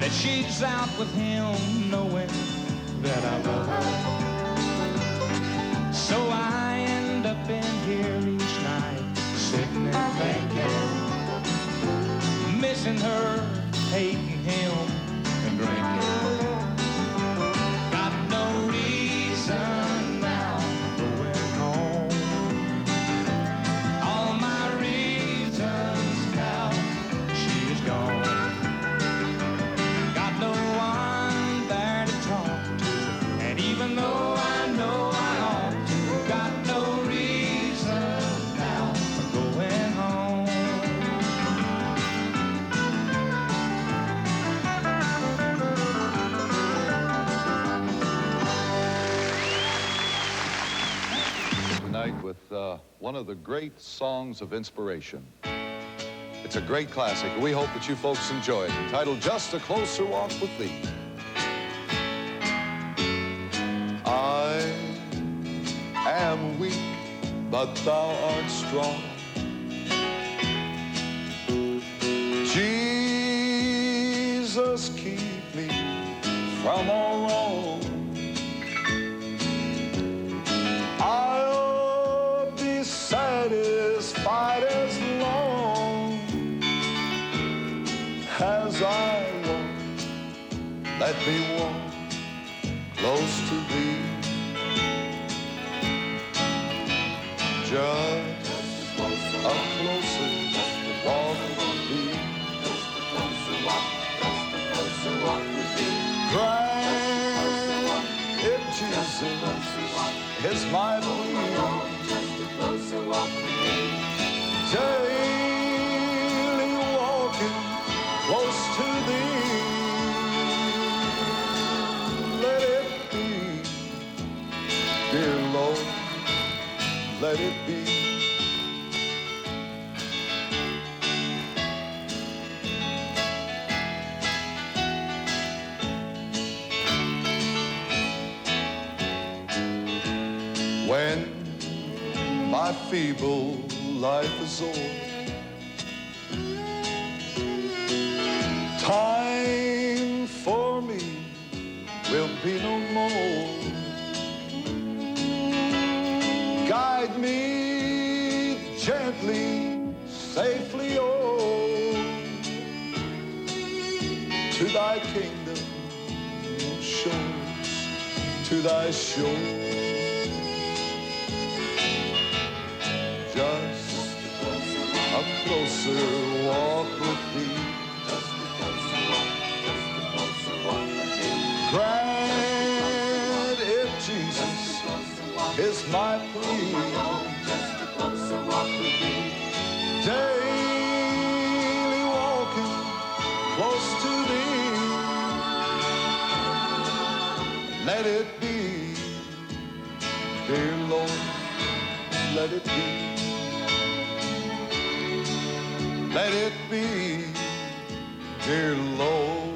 that she's out with him, knowing that I love her. So I end up in here each night, sitting and thinking, missing her, hating him, and drinking. Got no reason now for going home. All my reasons now, she is gone. Got no one there to talk to, and even though I know I ought to, got no reason now for going home. Tonight with one of the great songs of inspiration. It's a great classic. We hope that you folks enjoy it, entitled Just a Closer Walk with Thee. I am weak, but thou art strong. Jesus, keep me from all wrong. I'll be satisfied as long as I walk. Let me walk close to thee. Just a closer walk with thee. Grant if Jesus is my plea. Daily walking close to thee. Let it be, dear Lord, let it be. When my feeble life is o'er, time for me will be no more. Guide me gently, safely, oh, to thy kingdom shores, to thy shore. Just a closer walk with thee. Grant if Jesus is my plea. Daily walking close to thee. Let it be, dear Lord, let it be. Let it be, dear Lord,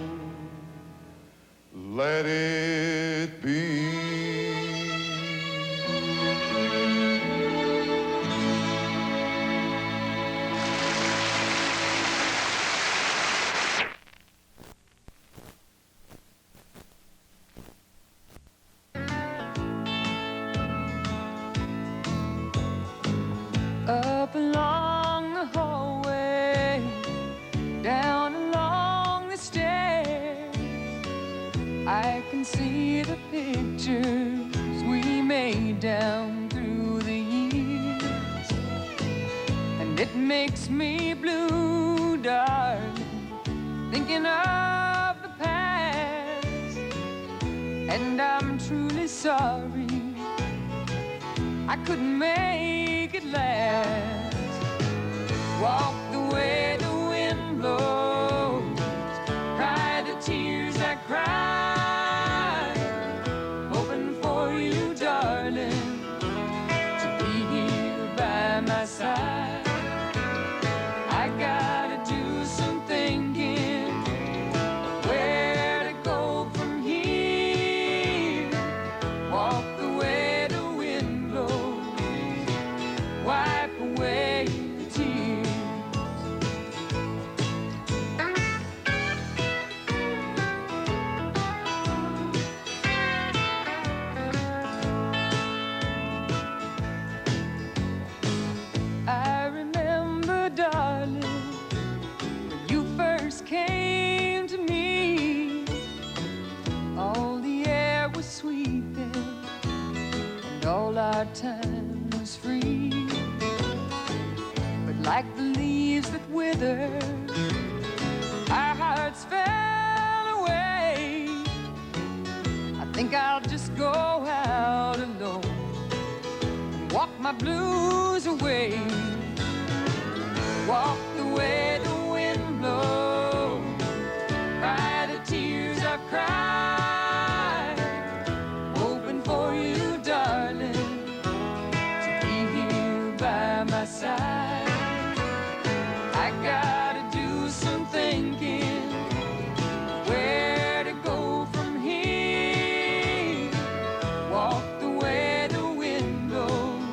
let it be. Up along the hallway, down along the stairs, I can see the pictures we made down through the years. And it makes me blue, darling, thinking of the past. And I'm truly sorry I couldn't make it last. Walk the way the wind blows, cry the tears I cried, hoping for you, darling, to be here by my side. I gotta do some thinking of where to go from here. Walk the way the wind blows, wipe away the tears. time was free. But like the leaves that wither, our hearts fell away. I think I'll just go out alone and walk my blues away. Walk the way the wind blows, cry the tears I've cried, hoping for you, darling, to be here by my side. I gotta do some thinking, where to go from here. Walk the way the wind blows,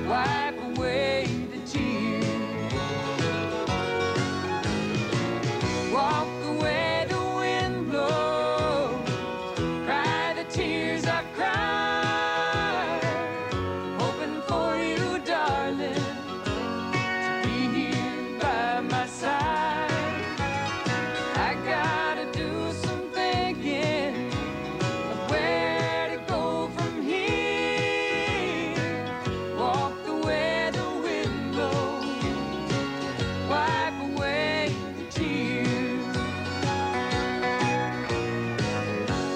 wipe away the tears. Walk the way the wind blows, cry the tears I cried, hoping for you, darling, to be here by my side. I gotta do some thinking of where to go from here. Walk the way the wind blows, wipe away the tears.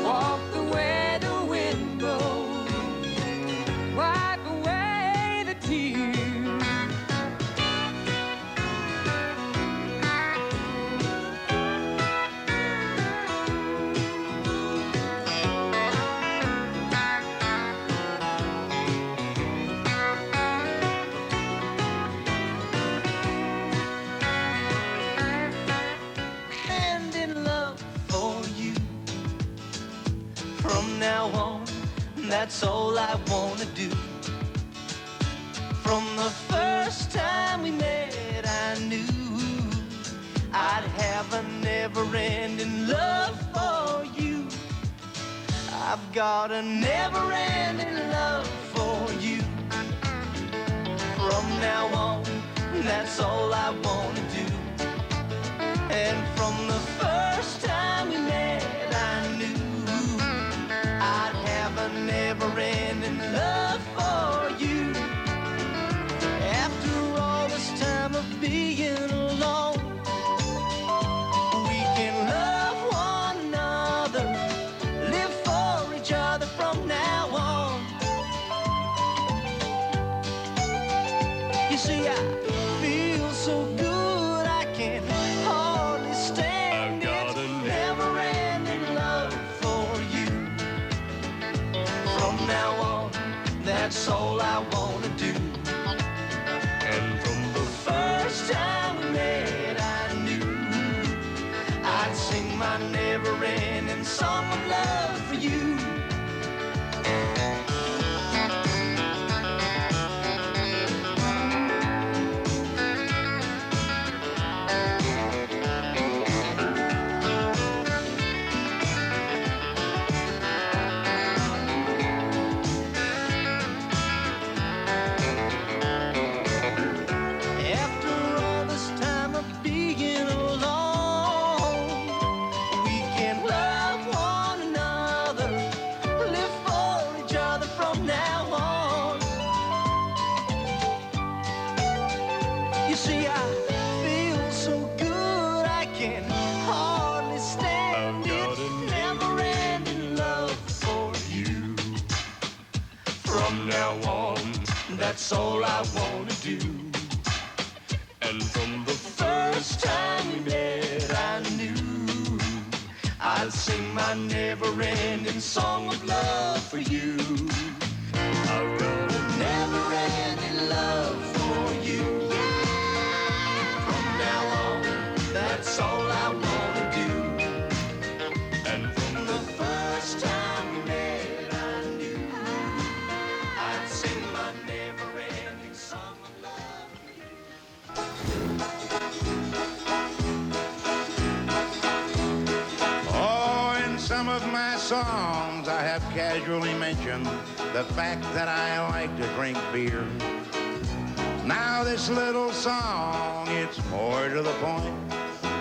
Walk the way the wind blows, wipe away the tears. And in love for you. From now on, that's all I wanna do. From the first time we met, I knew I'd have a never-ending love for you. I've got a never-ending love for you. From now on, that's all I wanna do. And from the first time we met, I knew I'd have a never-ending love for you. After all this time of being alone, we can love one another, live for each other from now on. You see, I feel so good I can hardly stand it. Never-ending love for you. From now on, that's all I wanna do. And from the first time we met, I knew I'd sing my never-ending song of love for you. After all this time of being alone, we can love one another, live for each other from now on. You see, I feel so good I can hardly stand it. Never-ending love for you. From now on, that's all I wanna do. And from the first time we met, I knew I'd sing my never-ending song of love for you. I've got a never-ending love for you. From now on, that's all I wanna do. And from the first time we met, I knew I'd sing my never-ending song of love for you. Oh, in some of my songs I have casually mentioned the fact that I like to drink beer. Now this little song, it's more to the point.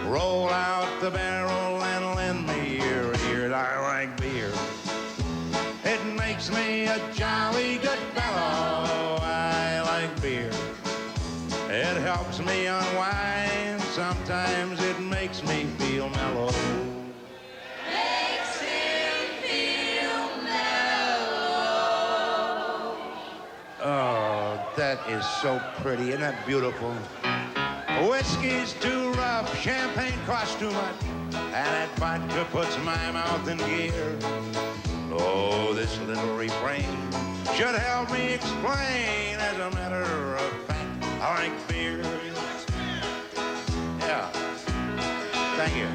Roll out the barrel and lend me your ear. I like beer. It makes me a jolly good that is so pretty. Isn't that beautiful? Whiskey's too rough, champagne costs too much, and that vodka puts my mouth in gear. Oh, this little refrain should help me explain. As a matter of fact, I like beer. Yeah, thank you.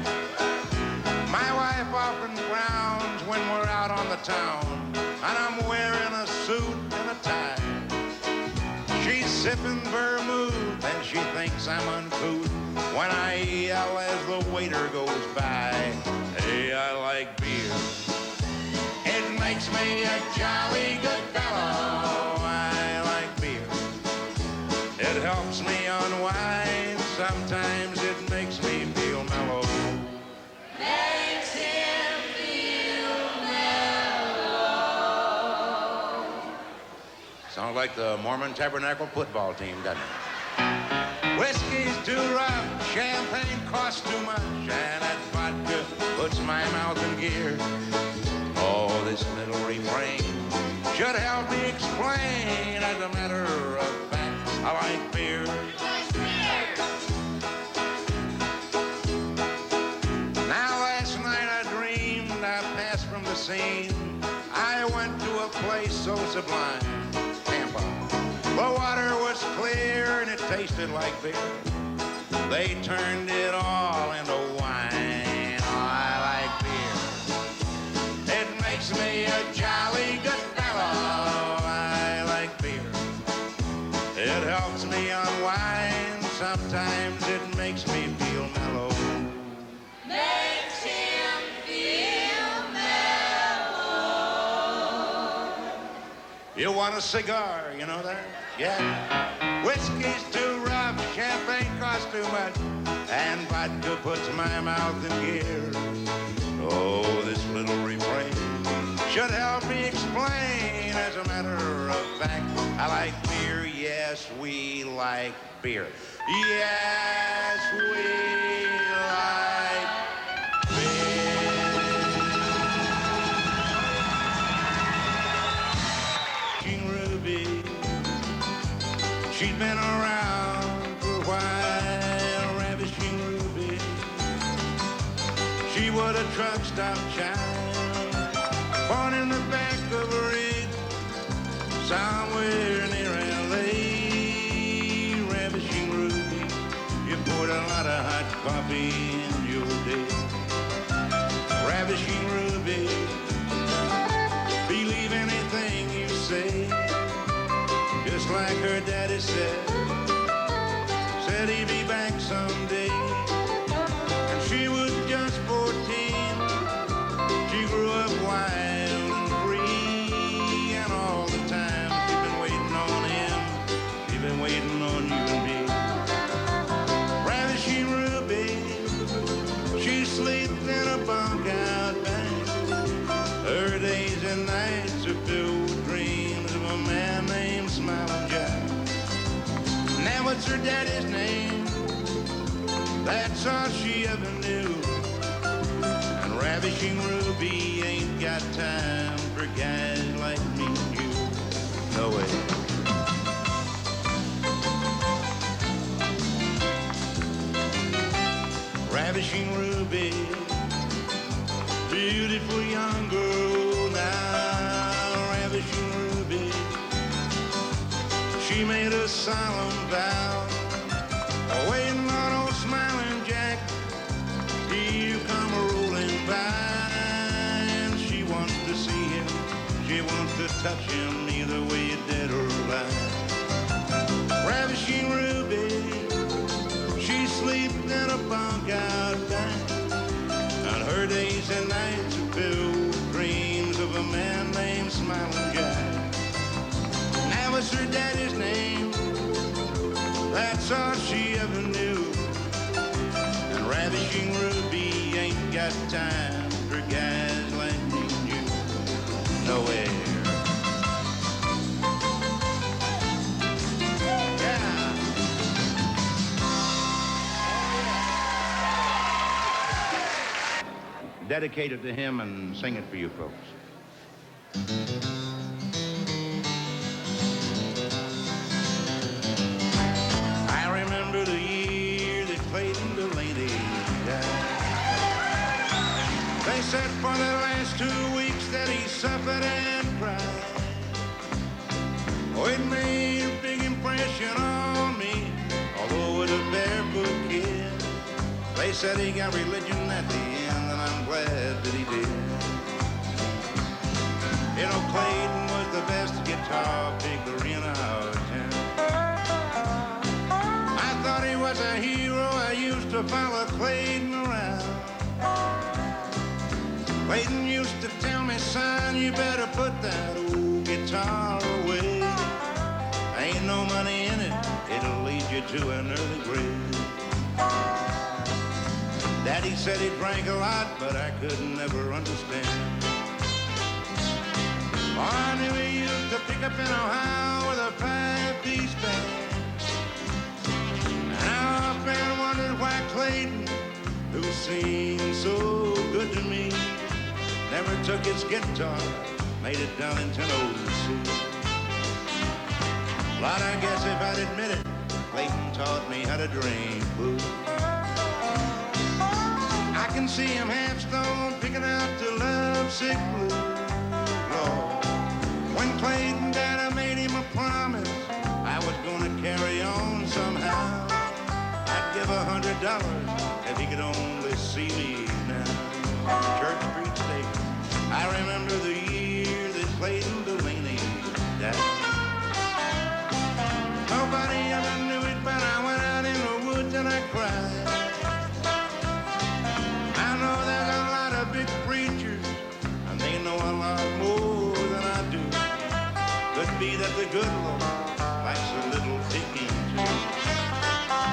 My wife often frowns when we're out on the town, and I'm wearing a suit and a tie. She's sipping vermouth and she thinks I'm uncouth when I yell as the waiter goes by, hey, I like beer. It makes me a jolly good fellow. I like beer. It helps me unwind. Sometimes it makes me feel mellow. Makes him feel mellow. Sounds like the Mormon Tabernacle football team, doesn't it? Whiskey's too rough, champagne costs too much, and that vodka puts my mouth in gear. Oh, this little refrain should help me explain. As a matter of fact, I like beer. Now last night I dreamed I passed from the scene. I went to a place so sublime, Tampa. The water was clear and it tasted like beer. They turned it all into wine. Oh, I like beer. It makes me a jolly good fellow. I like beer. It helps me unwind. Sometimes it makes me feel mellow. Makes him feel mellow. You want a cigar, you know that? Yeah. Whiskey's too rough, champagne costs too much, and vodka puts my mouth in gear. Oh, this little refrain should help me explain. As a matter of fact, I like beer. Yes, we like beer. Yes, we like beer. King Ruby, she's been around for a while, ravishing Ruby. She was a truck stop child, born in the back of a rig, somewhere near L.A. Ravishing Ruby, you poured a lot of hot coffee in your day. Ravishing Ruby, believe anything you say, just like her daddy said he'd be back someday. And she was just 14, she grew up wild and free, and all the time she's been waiting on him, she's been waiting on you and me. Ravishing Ruby, she sleeps in a bunk out back. Her days and nights are filled with dreams of a man named Smiling Jack. Now what's her daddy's name? That's all she ever knew. And Ravishing Ruby ain't got time for guys like me and you. No way. Ravishing Ruby, beautiful young girl now. Ravishing Ruby, she made a solemn vow, waiting on old Smiling Jack, he'll come rolling by. And she wants to see him, she wants to touch him, either way, dead or alive. Ravishing Ruby, she sleeps in a bunk out back, and her days and nights are filled with dreams of a man named Smiling Jack. Now what's her daddy's name? That's all she ever knew. And Ravishing Ruby ain't got time for guys like me and you. Nowhere. Dedicate it to him and sing it for you folks. They said for the last 2 weeks that he suffered and cried. Oh, it made a big impression on me, although with a barefoot kid. They said he got religion at the end, and I'm glad that he did. You know, Clayton was the best guitar picker in our town. I thought he was a hero. I used to follow Clayton around. Clayton used to tell me, son, you better put that old guitar away. Ain't no money in it, it'll lead you to an early grave. Daddy said he drank a lot, but I could never understand. I knew he used to pick up in Ohio with a 5-piece band. And I often wondered why Clayton, who seemed so good to me, never took his guitar, made it down in Tennessee. Lord, I guess if I'd admit it, Clayton taught me how to drink booze. I can see him half stone picking out the lovesick blues. Lord, when Clayton died, I made him a promise I was gonna carry on somehow. I'd give $100 if he could only see me now. Church Street Station. I remember the year that Clayton Delaney died. Nobody ever knew it, but I went out in the woods and I cried. I know there's a lot of big preachers, and they know a lot more than I do. Could be that the good Lord likes a little digging too.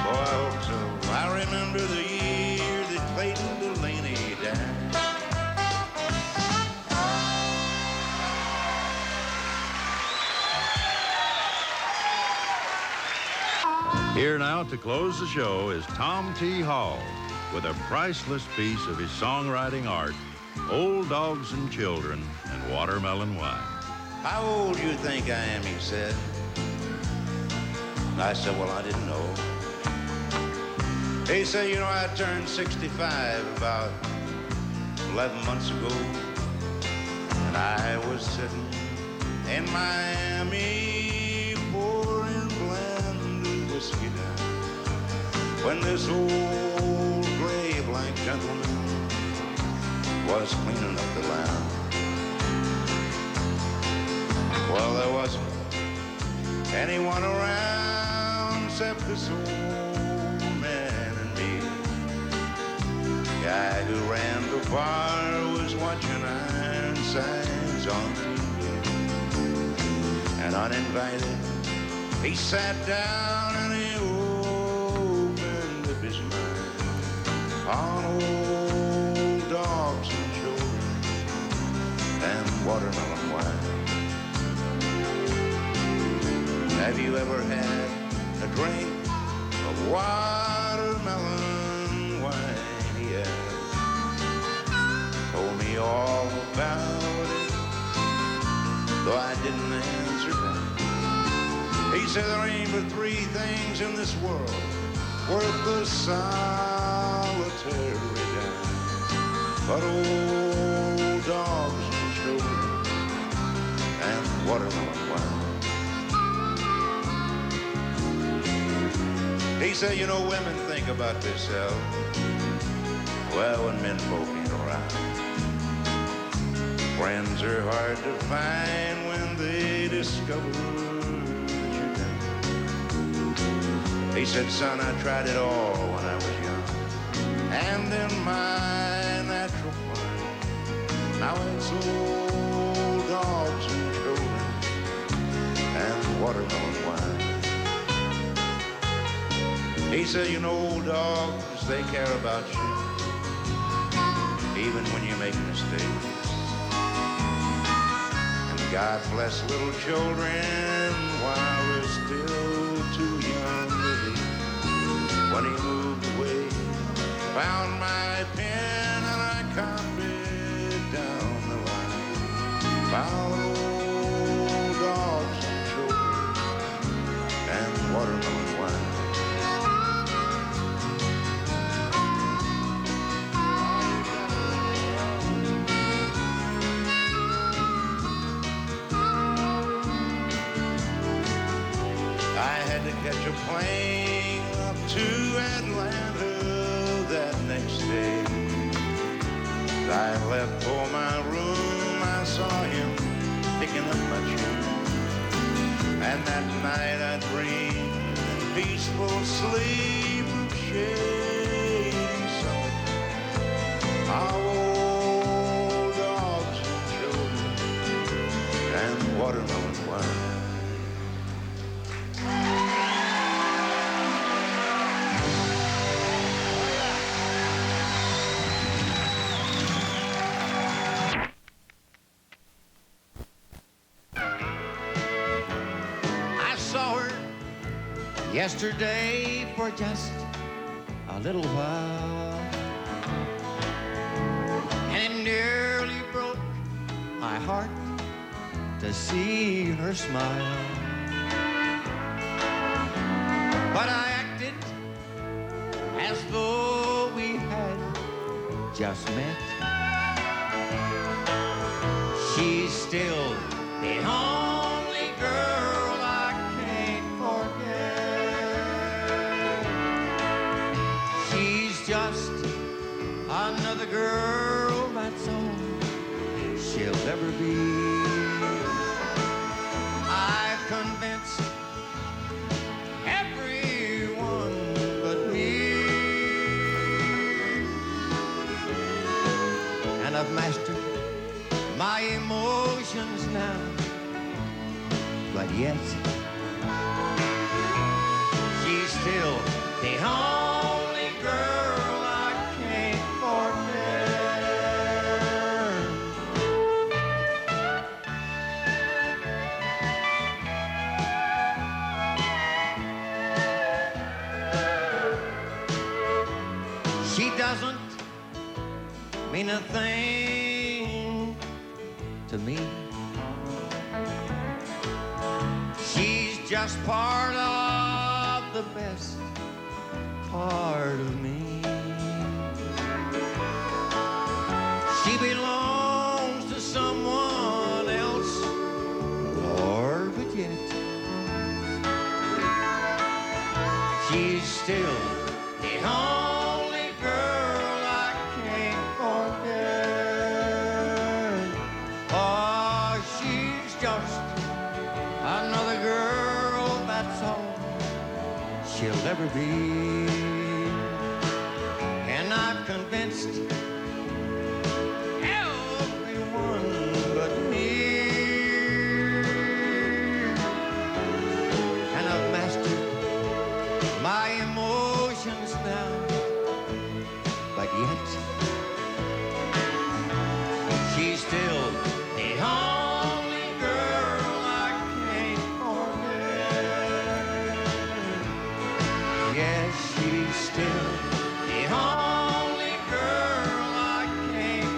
Boy, I hope so. I remember the year that Clayton Delaney died. Here now to close the show is Tom T. Hall with a priceless piece of his songwriting art, Old Dogs and Children and Watermelon Wine. How old do you think I am, he said. I said, well, I didn't know. He said, you know, I turned 65 about 11 months ago. And I was sitting in Miami pouring blended whiskey down, when this old gray black gentleman was cleaning up the lounge. Well, there wasn't anyone around except this old man and me. The guy who ran the bar was watching Ironsides on TV. And uninvited, he sat down and he opened up his mind on old dogs and children and watermelon wine. Have you ever had a drink of watermelon wine? He asked. Told me all about it, though I didn't answer back. He said there ain't but 3 things in this world worth a solitary dime, but old dogs and children and watermelon wine. He said, you know, women think about themselves, well, when men folk ain't around. Friends are hard to find when they discover that you're down. He said, son, I tried it all when I was young, and in my natural fun, now it's old dogs and children and watermelon wine. He said, you know, old dogs, they care about you, even when you make mistakes. And God bless little children while we're still too young to leave. When he moved away, found my pen and I copied down the line. Found old dogs and children and watermelon wine. to catch a plane up to Atlanta that next day. As I left for my room, I saw him picking up my tune. And that night I dreamed in peaceful sleep of shady summer, of old dogs and children and watermelon wine. Yesterday for just a little while, and it nearly broke my heart to see her smile. But I acted as though we had just met. She's still the only girl I can't forget. She's just another girl, that's all she'll ever be. I've convinced everyone but me, and I've mastered my emotions now, but yet she's still the only girl I can't forget. She doesn't mean a thing to me. She's just part of the best part of me. She belongs to someone else, Lord, but yet she's still the only girl I can't forget. Oh, she's just another girl, that's all she'll ever be. And I've convinced everyone but me, and I've mastered my emotions now, but yet she's still the only girl I can't forget. Yes, she's still the only girl I can't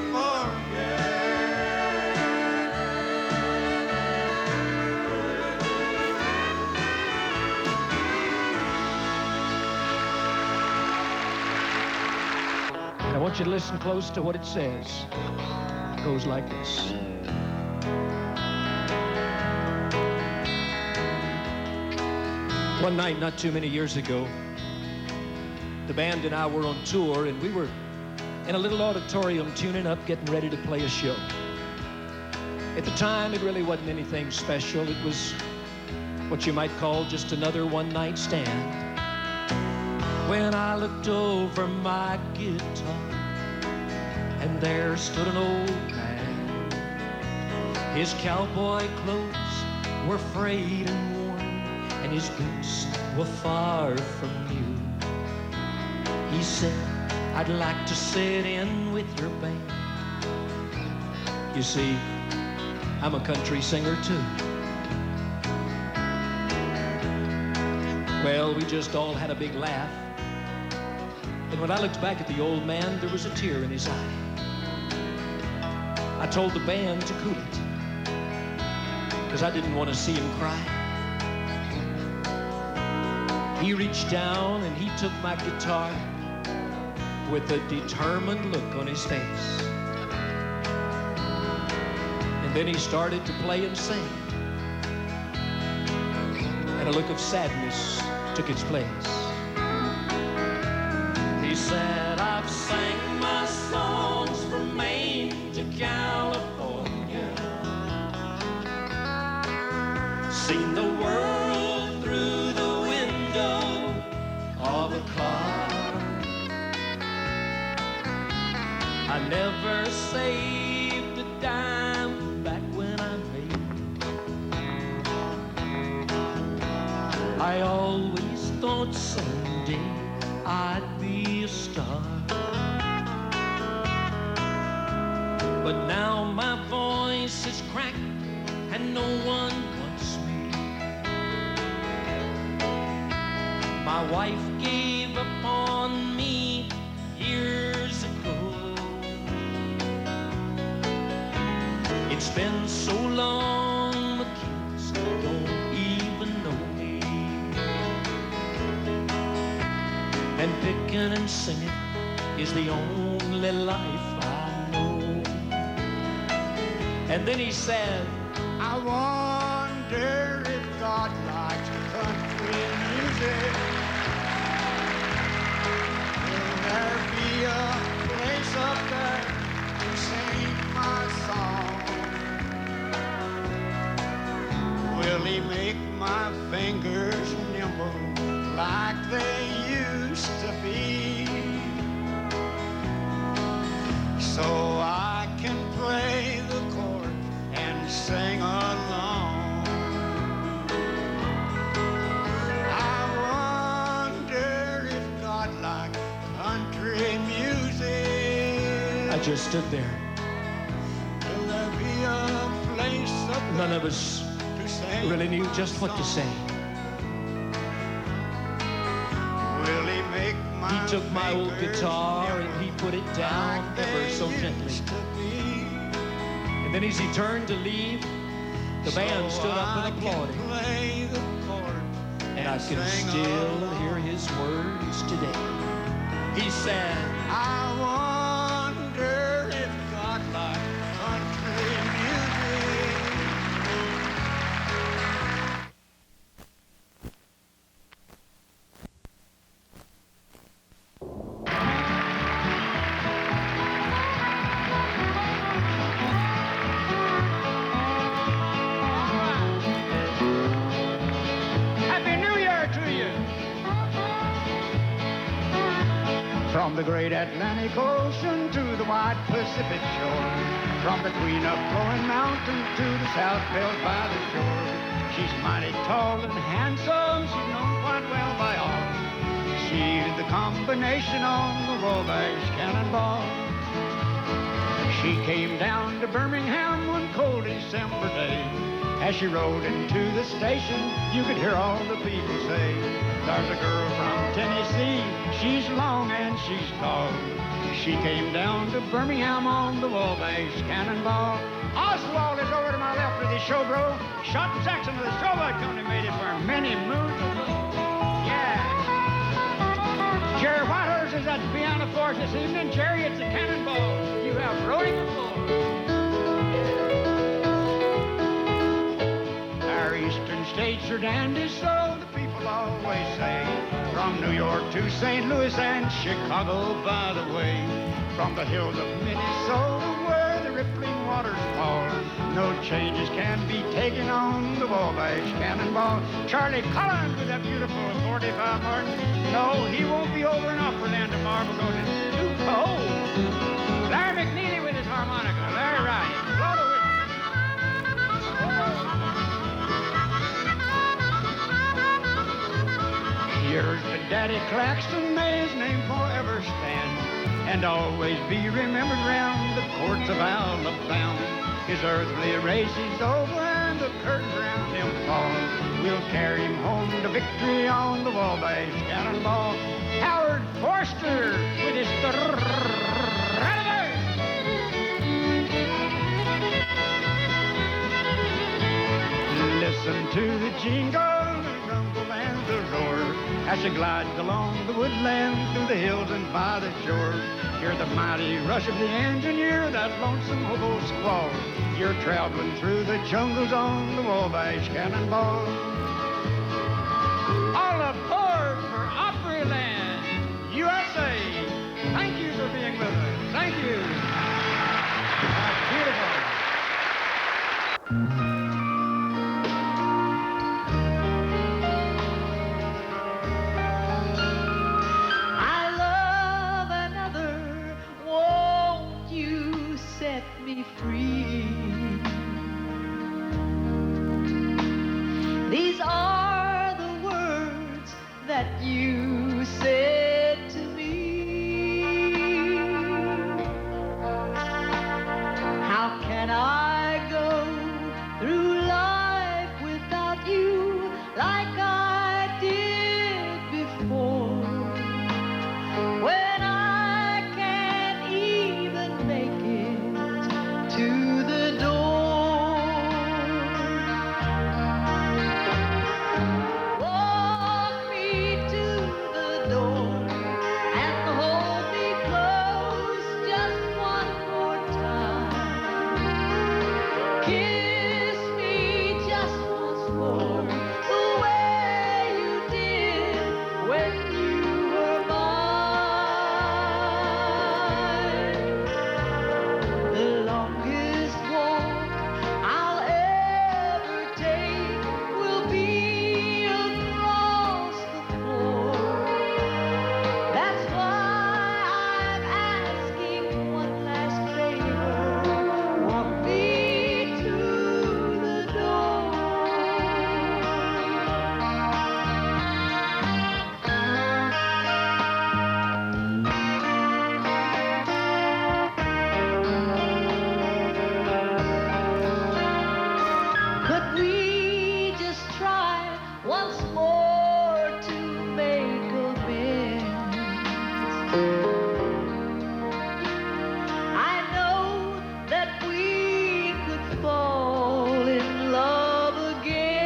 I want you to listen close to what it says. It goes like this. One night, not too many years ago, the band and I were on tour, and we were in a little auditorium tuning up, getting ready to play a show. At the time, it really wasn't anything special. It was what you might call just another one-night stand. When I looked over my guitar, and there stood an old man. His cowboy clothes were frayed and worn, and his boots were far from new. He said, I'd like to sit in with your band. You see, I'm a country singer too. Well, we just all had a big laugh. And when I looked back at the old man, there was a tear in his eye. I told the band to cool it, because I didn't want to see him cry. He reached down and he took my guitar with a determined look on his face. And then he started to play and sing. And and a look of sadness took its place. He said, I've sang my songs from Maine to California, seen the world through the window of a car. I never saved a dime back when I made. I always thought someday I'd be a star, but now my voice is cracked and no one wants me. My wife gave up on me years ago. It's been so long, my kids don't even know me. And picking and singing is the only life I know. And then he said, I wonder if God likes country music. Will there be a place up there to sing my song? Will he make my fingers nimble like they used to be, so I can play the chord and sing along? I wonder if God liked country music. I just stood there. Will there be a place up there? None of us to sing really knew just what to say. Will he make my He took my old fingers guitar nimble and he put it down like ever they so gently. used to be? And then as he turned to leave, the band stood up and applauded. Play the chord And I can sing still along. hear his words today. He said, I wonder if God liked country music. Happy New Year to you. From the great Atlantic Ocean to the wide Pacific shore, from the queen of flowing mountains to the south belt by the shore. She's mighty tall and handsome, she's known quite well by all. She's the combination on the Wabash Cannonball. She came down to Birmingham one cold December day. As she rode into the station, you could hear all the people say, there's a girl from Tennessee, she's long and she's tall. She came down to Birmingham on the Wabash Cannonball. Oswald is over to my left with his show, bro. Shot Jackson with a showboat company made it for many moons ago. Yeah. Jerry Whitehurst is at the piano for us this evening. Jerry, it's a cannonball. You have rowing before. Our eastern states are dandies, so the people always say. From New York to St. Louis and Chicago, by the way. From the hills of Minnesota where the rippling waters fall, no changes can be taken on the Wabash Cannonball. Charlie Collins with that beautiful 45 Martin. No, he won't be over in Upperland tomorrow because it's too cold. Larry McNeely with his harmonica. Larry Ryan. Blow the whistle. Here's the Daddy Claxton, may his name forever stand, and always be remembered round the courts of Alabama. His earthly race is over and the curtains round him fall. We'll carry him home to victory on the Wabash Cannonball. Howard Forster with his listen to the jingle, the rumble and the roar as she glides along the woodland through the hills and by the shore. Hear the mighty rush of the engine, hear that lonesome hobo squall. You're traveling through the jungles on the Wabash Cannonball. USA. Thank you for being with us. Thank you. That's beautiful. I love another. Won't you set me free? These are the words that you said to me. How can I go through life without you like I did before? When I can't even make it to the door. Walk me to the door and hold me close just one more time. Kiss me just once more the way you did when you were mine. The longest walk I'll ever take will be across the floor. That's why I'm asking one last favor. Walk me to the door. Could we just try once more to make amends? I know that we could fall in love again.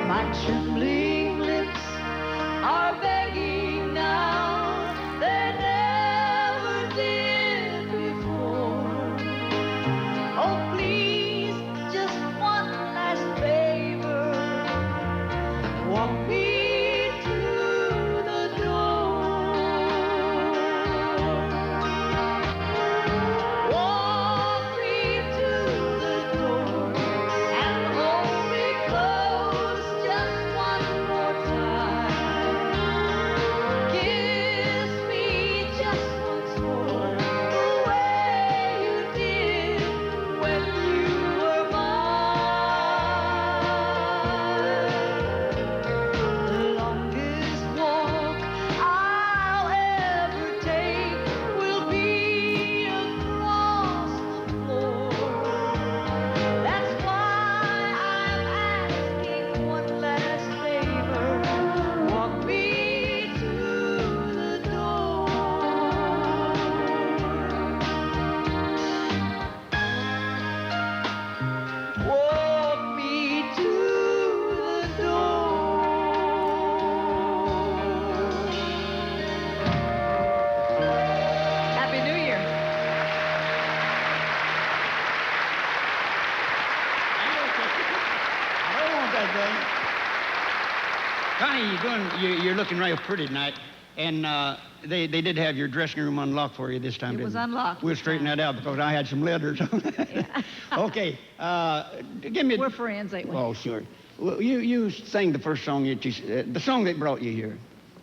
My trembling lips are begging now. They never did before. Oh, please, just one last favor. Walk me to the door. Walk me to the door and hold me close just one more time. Kiss me just once more the way you did when you were mine. The longest walk I'll ever take will be across the floor. That's why I'm asking one last favor. Walk me to the door. Walk me to the door. Happy New Year. I don't want that thing. Connie, you're looking real pretty tonight. And they did have your dressing room unlocked for you this time, It didn't was they? unlocked We'll this straighten time. that out because I had some letters on that. Yeah. Okay. Give me. We're friends, ain't we? Oh, sure. Well, you sing the first song the song that brought you here.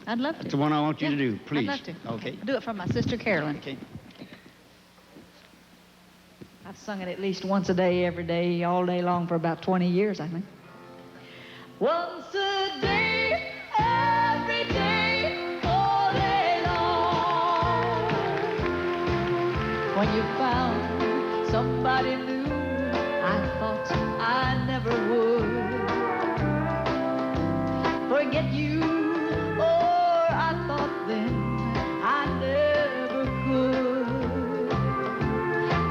I'd love to. That's the one I want you to Yeah, do, please. I'd love to. Okay. I'll do it for my sister Carolyn. Okay. I've sung it at least once a day, every day, all day long for about 20 years, I think. Once a day, every day, all day long. When you found somebody new, I thought I never would forget you, or I thought then I never could.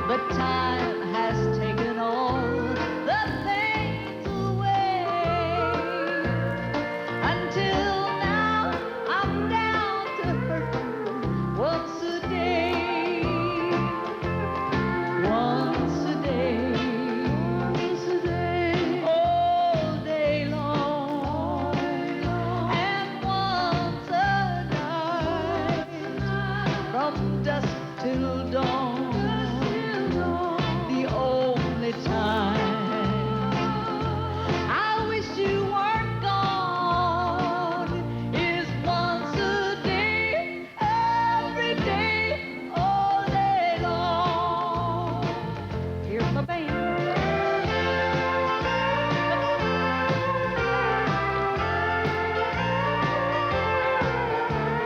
But time has taken all the things away. Until now, I'm down to hurt you once a day. Once a day. Once a day. All day long. from dusk till dawn. The only time I wish you weren't gone is once a day, every day, all day long. Here's my band.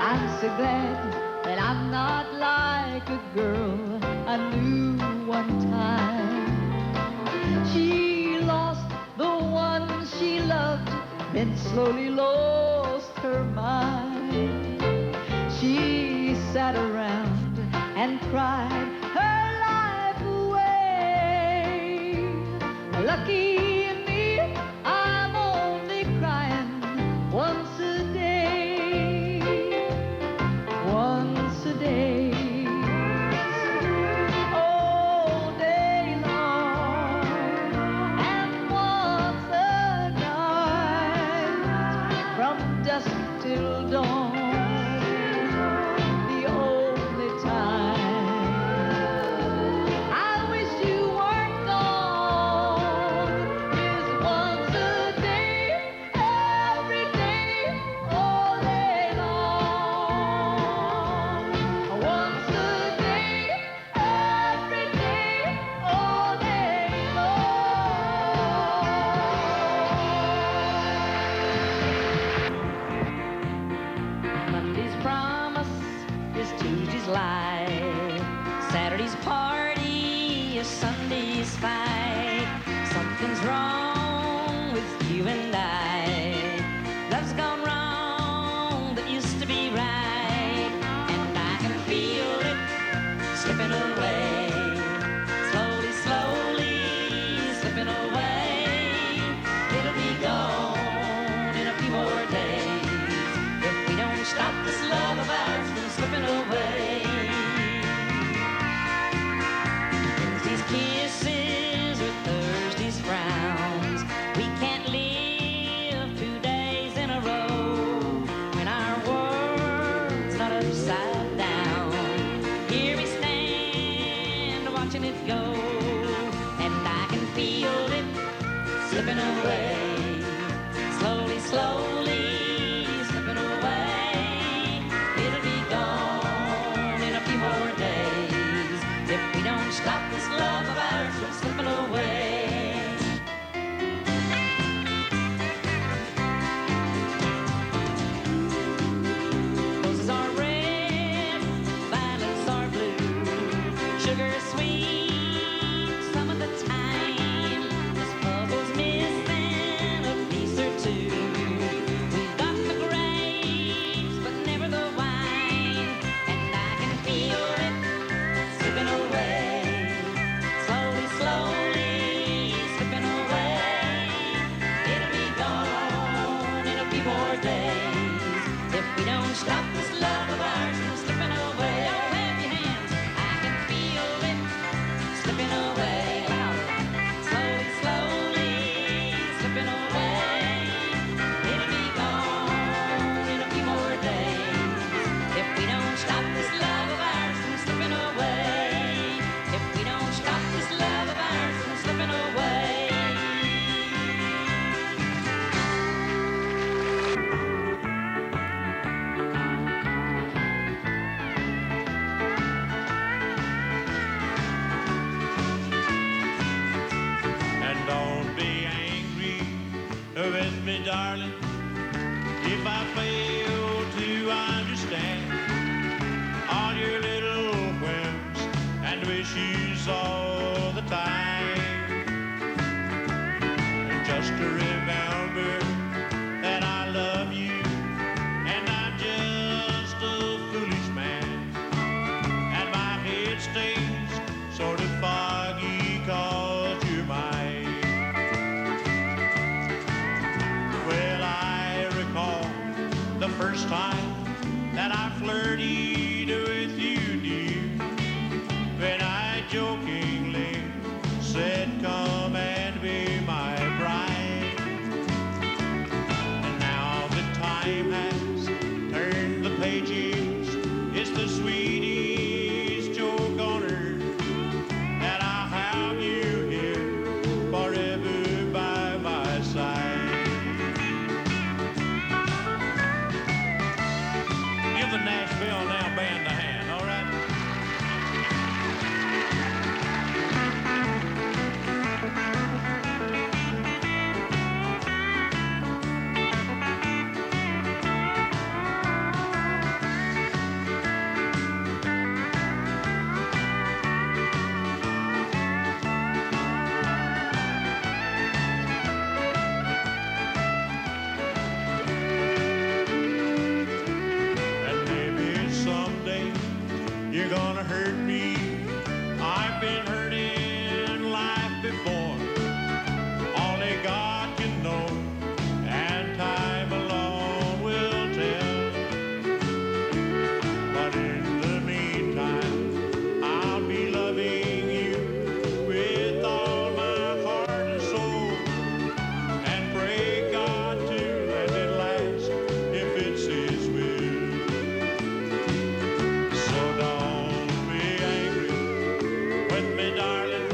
I'm so glad that I'm not like a girl I knew one time. She lost the one she loved, then slowly lost her mind. She sat around and cried her life away. Lucky me, I'm only crying once a day. Once a day. All day long. And once a night. From dusk till dawn. The only time I wish you weren't gone is once a day, every day, all day long. Once a day, every day, all day long. Monday's promise is Tuesday's lie. Saturday's party is Sunday's fight. Something's wrong with you and I. Love's gone wrong that used to be right. And I can feel it slipping away. Slowly, slowly slipping away. It'll be gone in a few more days if we don't stop this love of ours from slipping away. Wednesday's kisses or Thursday's frowns. We can't live 2 days in a row when our world's not upside down. Here we stand watching it go, and I can feel it slipping away. Slowly, slowly slipping away. It'll be gone in a few more days if we don't stop this love of ours from slipping away. Roses are red, violets are blue, sugar is sweet some of the time. This puzzle's missing a piece or two. We've got the grapes, but never the wine, and I can feel it slipping away. Slowly, slowly slipping away. It'll be gone in a few more days if we don't stop this love of ours from slipping away. Don't clap your hands. I can feel it slipping away. Louder. Slowly, slowly slipping away. It'll be gone in a few more days if we don't stop this love of ours from slipping away. If we don't stop this love of ours from slipping away. And don't be angry with me, darling, if I fail to understand all your little whims and wishes all the time. Just to remember that I love you and I'm just a foolish man, and my head stays sort of foggy 'cause you're mine. Well, I recall the first time that I flirted with you, dear, when I jokingly said, come and be my bride. you're gonna hurt me. I've been hurt in life before. Only God can know, and time alone will tell. But in the meantime, I'll be loving you with all my heart and soul, and pray God to let it last if it's His will. So don't be angry with me, darling,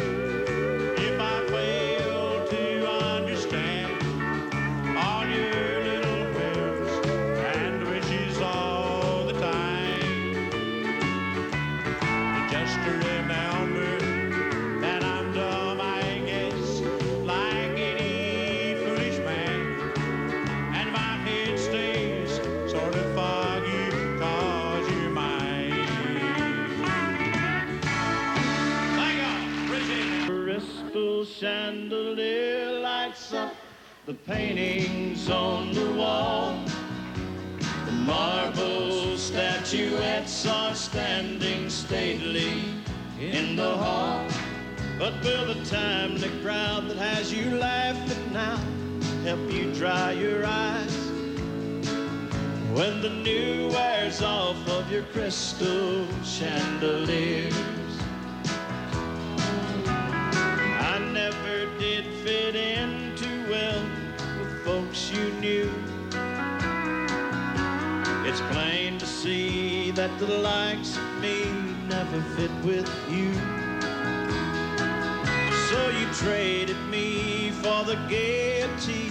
if I fail to understand all your little prayers and wishes all the time. Just to remember that I'm dumb, I guess, like any foolish man, and my head stays sort of foggy 'cause you're mine. Thank y'all. Appreciate it. Crystal chandelier lights up the paintings on the wall. The marble statuettes are standing stately in the hall. But will the timely crowd that has you laughing now help you dry your eyes when the new wears off of your crystal chandeliers? I never did fit in too well with folks you knew. It's plain to see that the likes of me never fit with you. So you traded me for the gaiety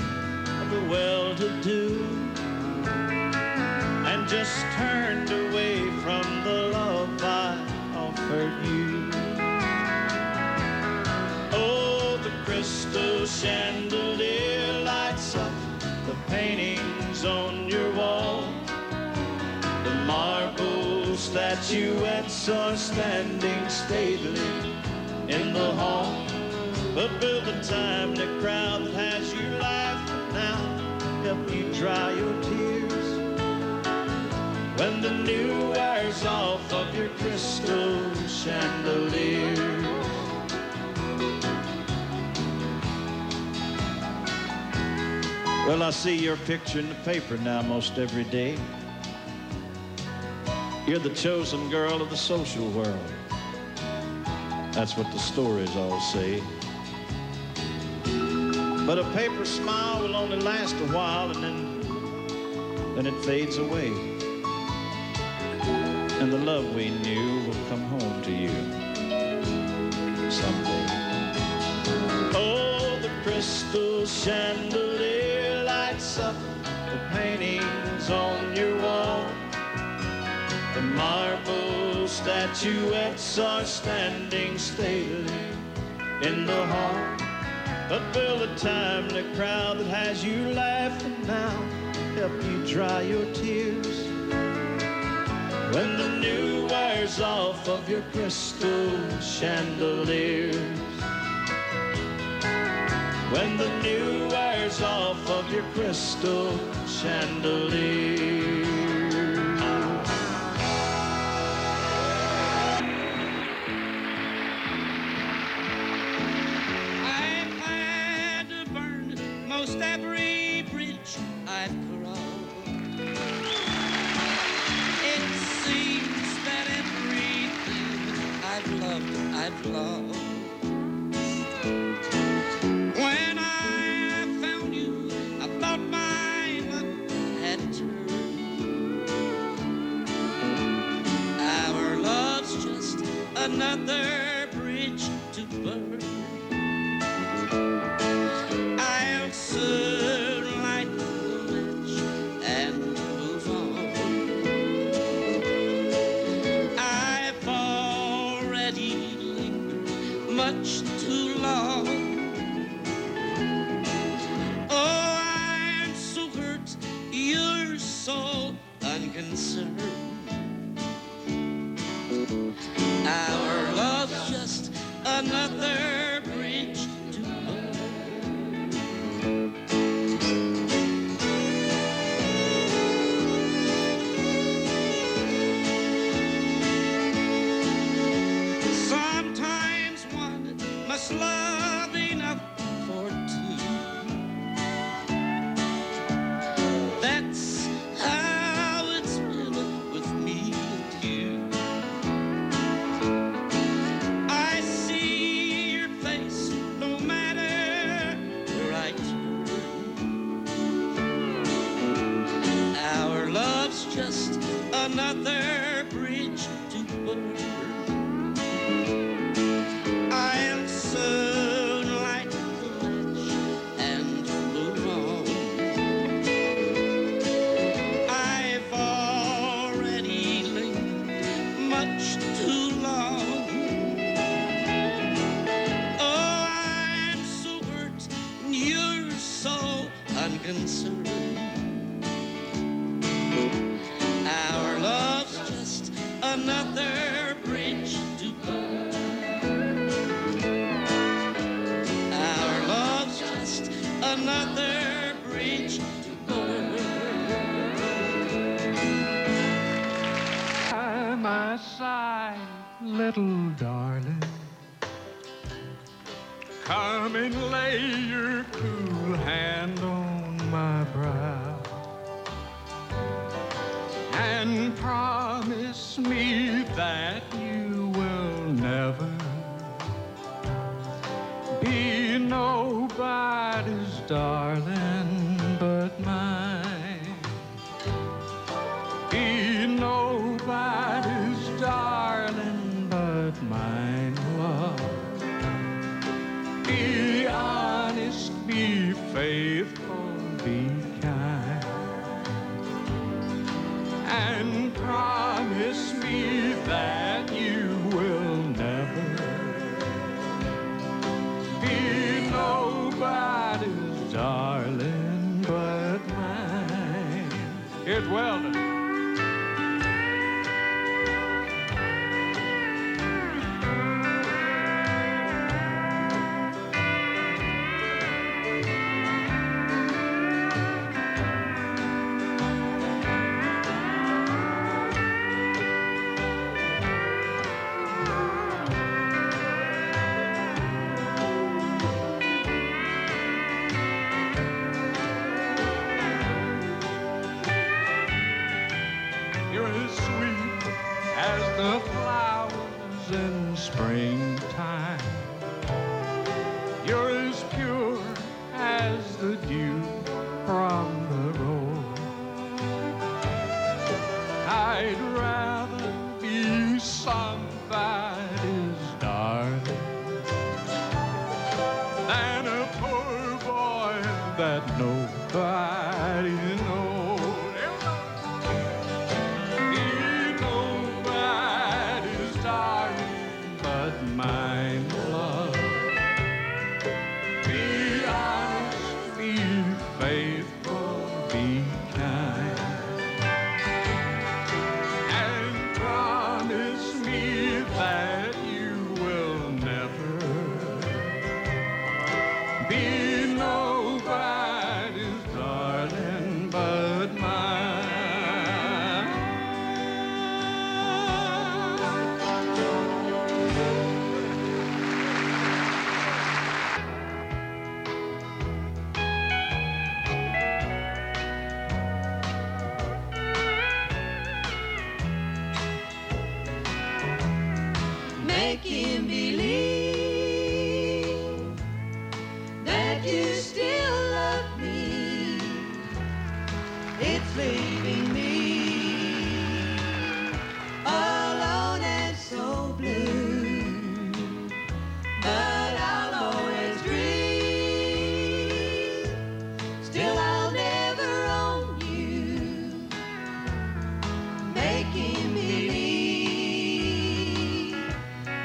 of the well-to-do, and just turned away from the love I offered you. Oh, the crystal chandelier lights up the paintings on your wall. The marble statuettes are standing stately in the hall. But will the timely crowd that has you laughing now help you dry your tears when the new wears off of your crystal chandeliers? Well, I see your picture in the paper now most every day. You're the chosen girl of the social world. That's what the stories all say. But a paper smile will only last a while, and then it fades away. And the love we knew will come home to you someday. Oh, the crystal chandelier lights up the paintings on your wall. The marble statuettes are standing stately in the hall. But will the timely crowd that has you laughing now help you dry your tears when the new wears off of your crystal chandeliers? When the new wears off of your crystal chandeliers. Most every bridge I've crossed. It seems that everything I've loved, I've lost. When I found you, I thought my luck had turned. Our love's just another bridge to burn. I'll soon light the match and move on. I've already lingered much too long. Oh, I'm so hurt, you're so unconcerned. Our love's just another bridge to burn. another bridge to burn. Our love's just another bridge to burn. By my side, little darling, come and lay your cool hand on my brow and promise me that you will never be nobody's darling but mine. Be nobody's darling but mine, love. Be honest, be faithful, be kind, and promise me that you will never be nobody's darling but mine. Here's Weldon. You're as sweet as the flowers in springtime. You're as pure as the dew from the rose. I'd rather be somebody's darling than a poor boy that nobody knows. Mine, love. Be honest, be faithful, be kind, and promise me that you will never be nobody's darling but mine. Make him believe that you still love me. It's leaving me alone and so blue. But I'll always dream. Still I'll never own you. Make him believe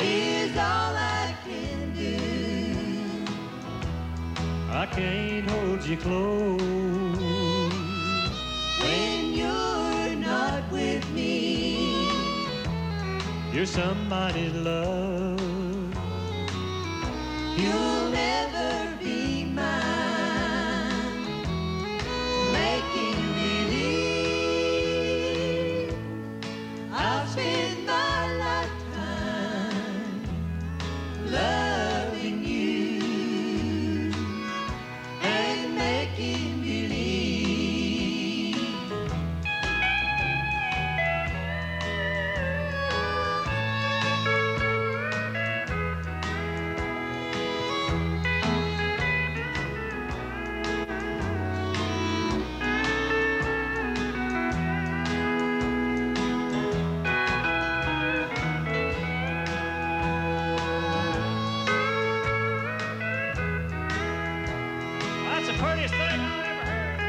is all I can do. I can't hold you close When you're not with me, you're somebody's love. you'll never be mine. Making believe I'll spend my lifetime loving you and making believe. That's the prettiest thing I've ever heard.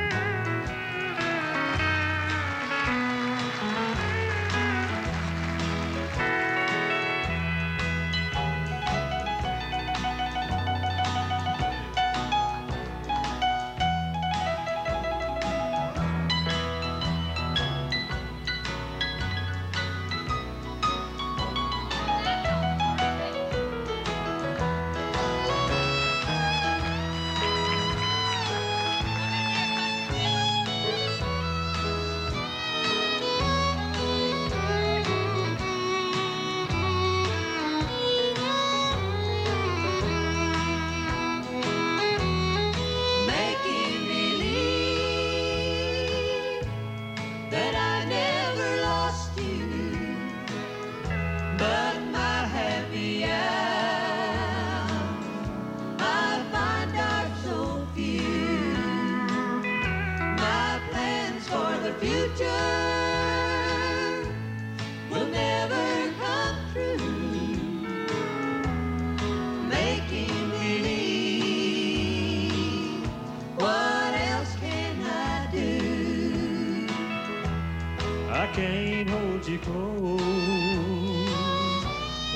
future will never come true. Making believe, what else can I do? I can't hold you close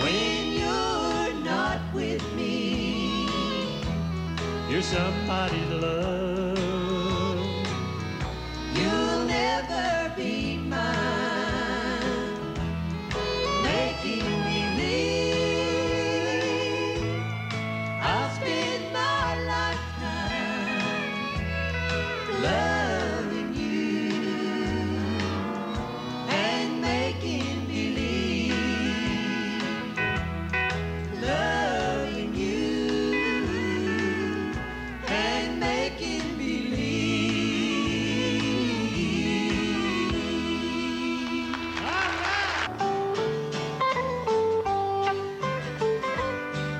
When you're not with me, you're somebody's love. you'll never be mine. Making believe, I'll spend my lifetime loving you and making believe, loving you and making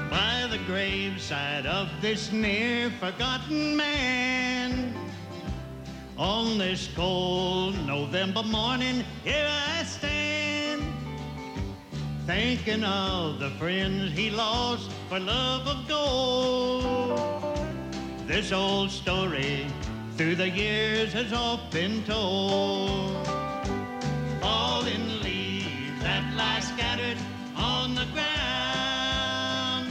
By the graveside of this near forgotten man, on this cold November morning, here I stand, thinking of the friends he lost for love of gold. This old story through the years has oft been told. Fallen leaves that lie scattered on the ground,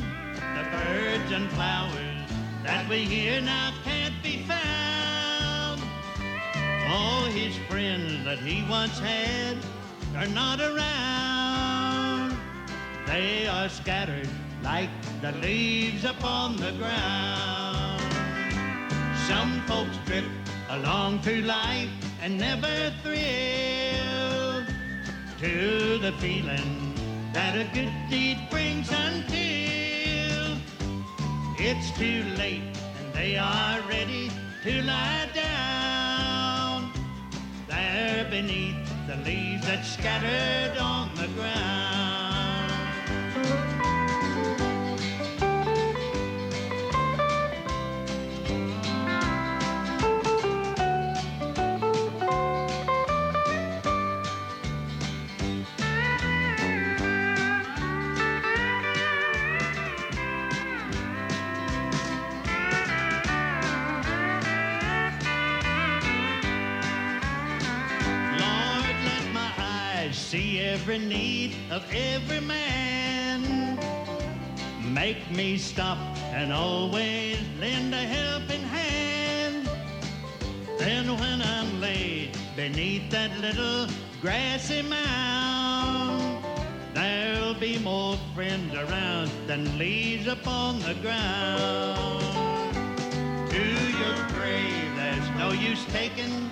the birds and flowers that we hear now can't be found. All his friends that he once had are not around. They are scattered like the leaves upon the ground. Some folks drift along through life and never thrill to the feeling that a good deed brings until it's too late and they are ready to lie down there beneath the leaves that's scattered on the ground. Lord, let my eyes see every need of every man. Make me stop and always lend a helping hand. Then when I'm laid beneath that little grassy mound, there'll be more friends around than leaves upon the ground. To your grave, there's no use taking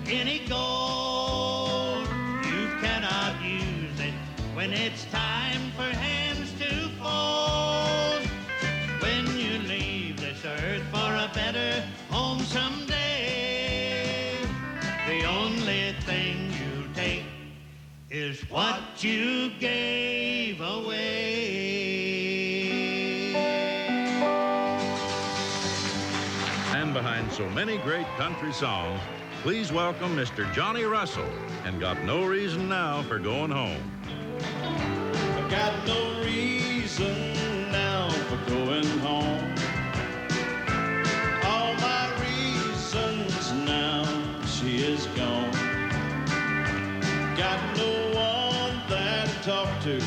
any gold. You cannot use it when it's time for hands to fold. When you leave this earth for a better home someday, the only thing you take is what you gave away. And behind so many great country songs, please welcome Mr. Johnny Russell, and got no reason now for going home. I got no reason now for going home. All my reasons now, she is gone. Got no one there to talk to,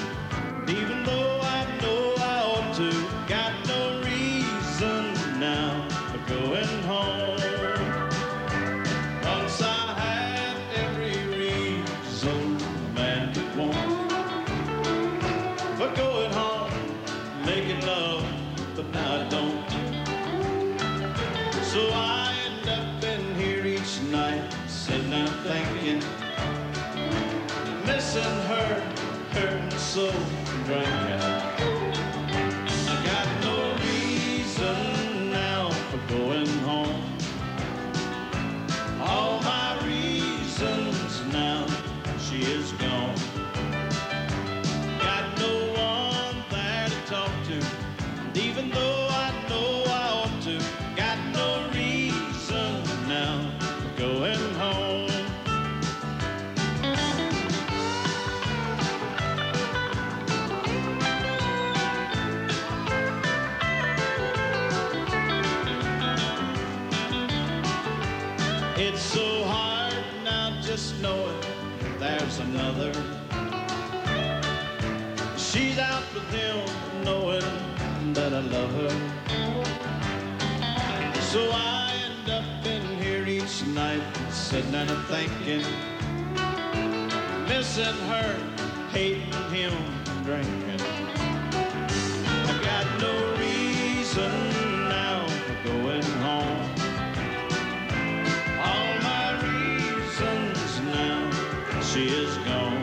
even though I know I ought to. Got no reason now for going home. Once I had every reason a man could want for going home, making love, but now I don't. So I end up in here each night, sitting down thinking, missing her, hurting so, drinking. I got no reason now for going home. All my reasons now, she is gone. Got no one there to talk to, and even though I know I ought to, got no reason now for going home. knowing there's another. She's out with him knowing that I love her. So I end up in here each night sitting and thinking, missing her, hating him, drinking. I got no reason now for going home. All my reasons now, she is gone.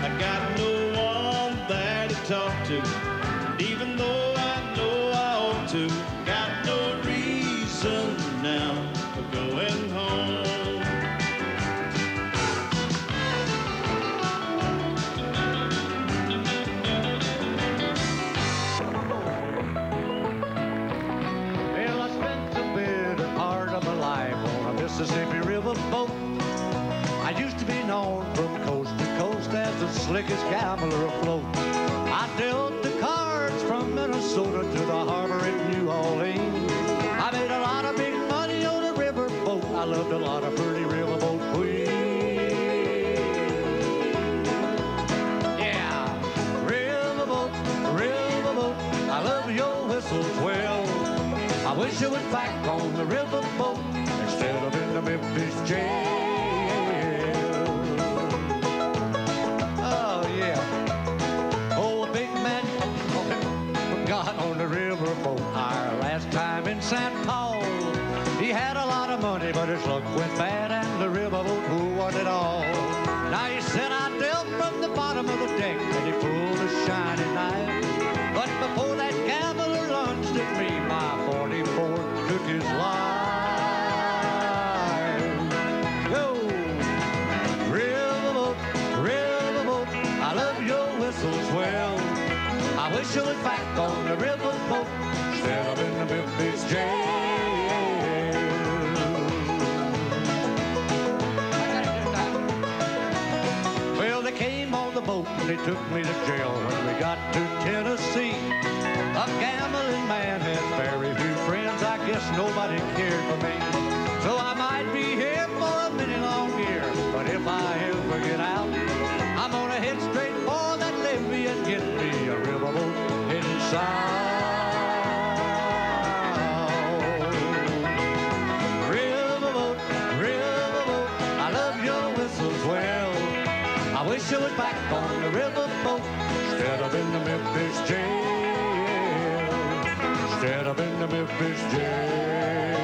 I got no one there to talk to, and even though I know I ought to, got no reason now for going home. Well, I spent a better part of my life on a Mississippi River boat. I used to be known from coast to coast as the slickest gambler afloat. I dealt the cards from Minnesota to the harbor in New Orleans. I made a lot of big money on a river boat. I loved a lot of pretty riverboat queens. Yeah, riverboat, riverboat, I love your whistles well. I wish I was back on the riverboat instead of in the Memphis jail. Oh, yeah. Oh, a big man got on the riverboat our last time in St. Paul. He had a lot of money, but his luck went bad, and the riverboat who won it all. Now he said I dealt from the bottom of the deck, and he pulled a shiny knife. But before that gambler launched at me, my 44 took his life. Yo, riverboat, riverboat, I love your whistles well. I wish I was back on the riverboat instead of in the Memphis jail. Well, they came on the boat and they took me to jail when we got to Tennessee. A gambling man had very few friends. I guess nobody cared for me. So I might be here for a minute long year, but if I ever get out, I'm gonna head straight for that levee and get me a riverboat heading south. Riverboat, riverboat, I love your whistles well. I wish I was back on the riverboat instead of in the Memphis jail. Instead of in the Memphis jail.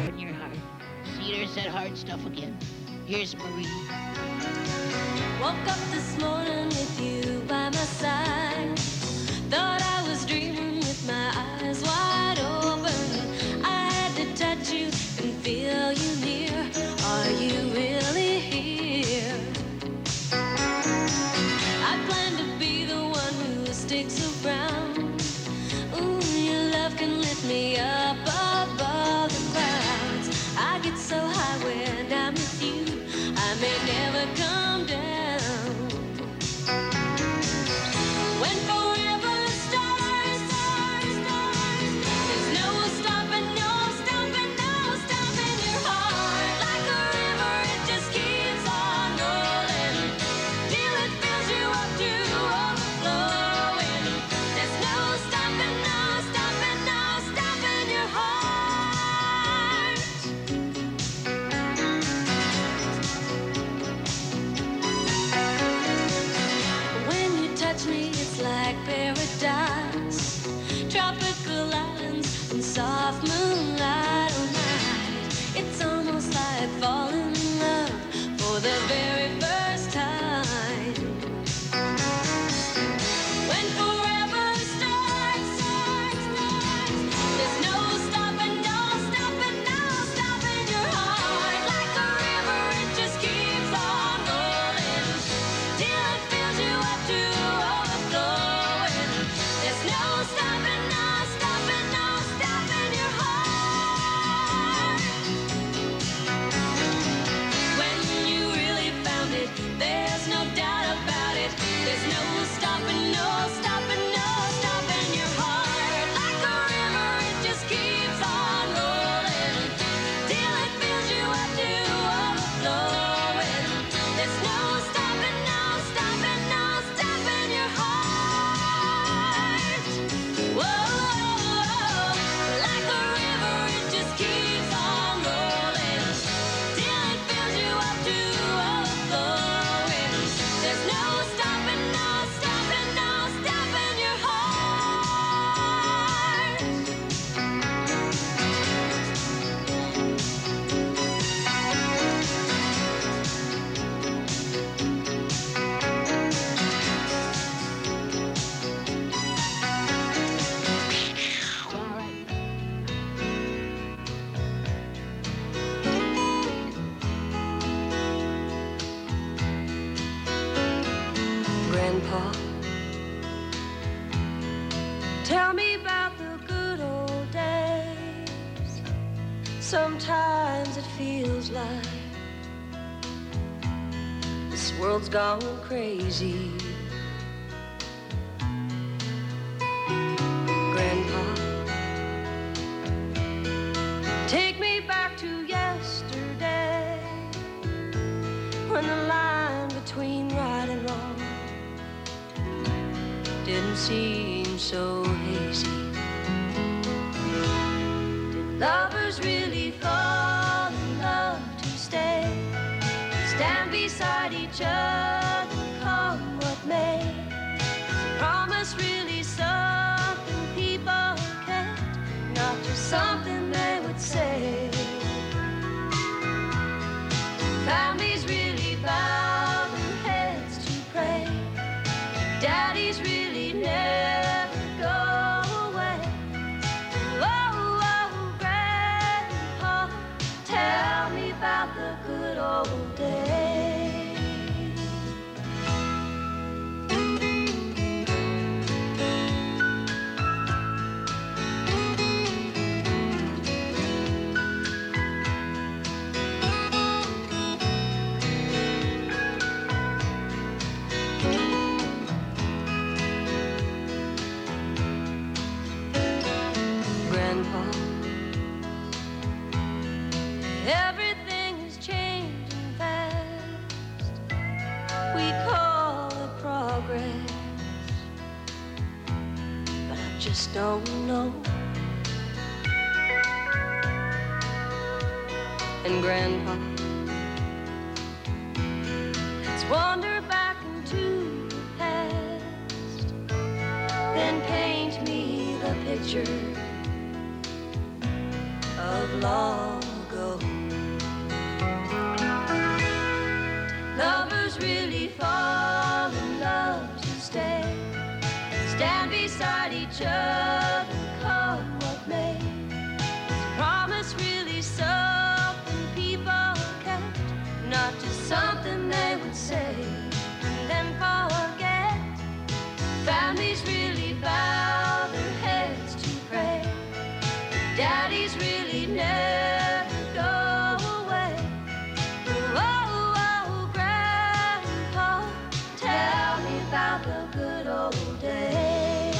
In your heart. See, there's that hard stuff again. Here's Marie. Woke up this morning with you by my side. Thought I was dreaming with my eyes wide open. I had to touch you and feel you near. Are you really here? I plan to be the one who sticks around. Ooh, your love can lift me up above the clouds. I get so high when I'm with you, I may never come down. When forever stars, stars, stars, there's no stopping, no stopping, no stopping your heart. Like a river, it just keeps on rolling till it fills you up to overflowing. There's no stopping, no stopping, no stopping your heart. When you touch me, it's like paradise. Tropical islands and soft moonlight all night. It's almost like falling in love for the very first time. When forever starts, starts, starts, there's no stopping, no stopping, no stopping your heart. Like a river, it just keeps on rolling till it fills you up to overflowing. There's no stopping, no stopping, no stopping your heart. When you really found it, there's no doubt about it. There's no stopping, no stopping, no stopping your heart. Like a river, it just keeps on rolling Grandpa, tell me about the good old days. Sometimes it feels like this world's gone crazy. Grandpa, take me back to yesterday, when the line between right and wrong didn't seem so hazy. Did lovers really fall in love to stay, stand beside each other, come what may? Is promise really something people can't, not just something they would say? Families really bow their heads to pray. Daddies really never go away. Oh, oh, Grandpa, tell me about the good old days. Grandpa, everything is changing fast. We call it progress, but I just don't know. And Grandpa, let's wander back into the past, then paint me the picture of long ago. Lovers really fall in love to stay, stand beside each other, come what may. Is promise really something people kept, not just something they would say and then forget? Families really bow their heads to pray. Daddies really never go away. Oh, oh, Grandpa, tell me about the good old days.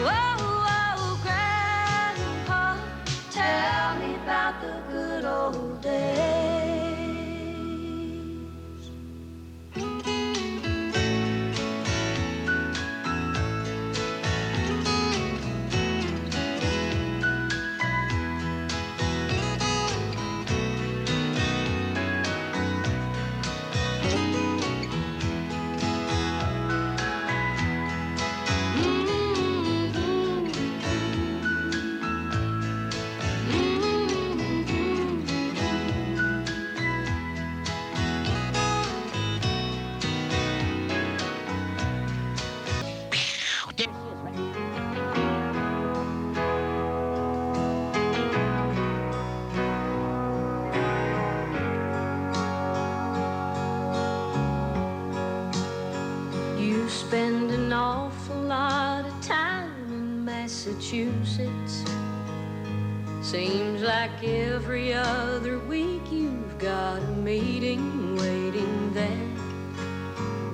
Oh, oh, Grandpa, tell me about the good old days. You spend an awful lot of time in Massachusetts. Seems like every other week you've got a meeting waiting there.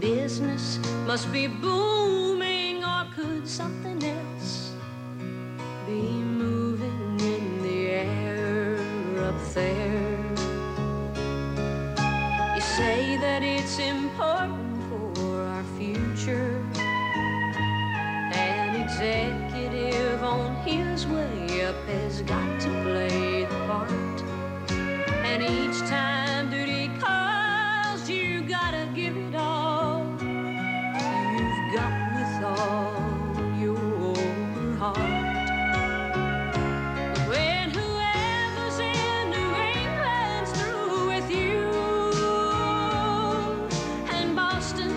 Business must be booming, or could something else be moving in the air up there? You say that it's important for our future. An executive on his way up has got to play the part. And each time duty calls, you gotta give it all you've got with all your heart. But when whoever's in New England's through with you, and Boston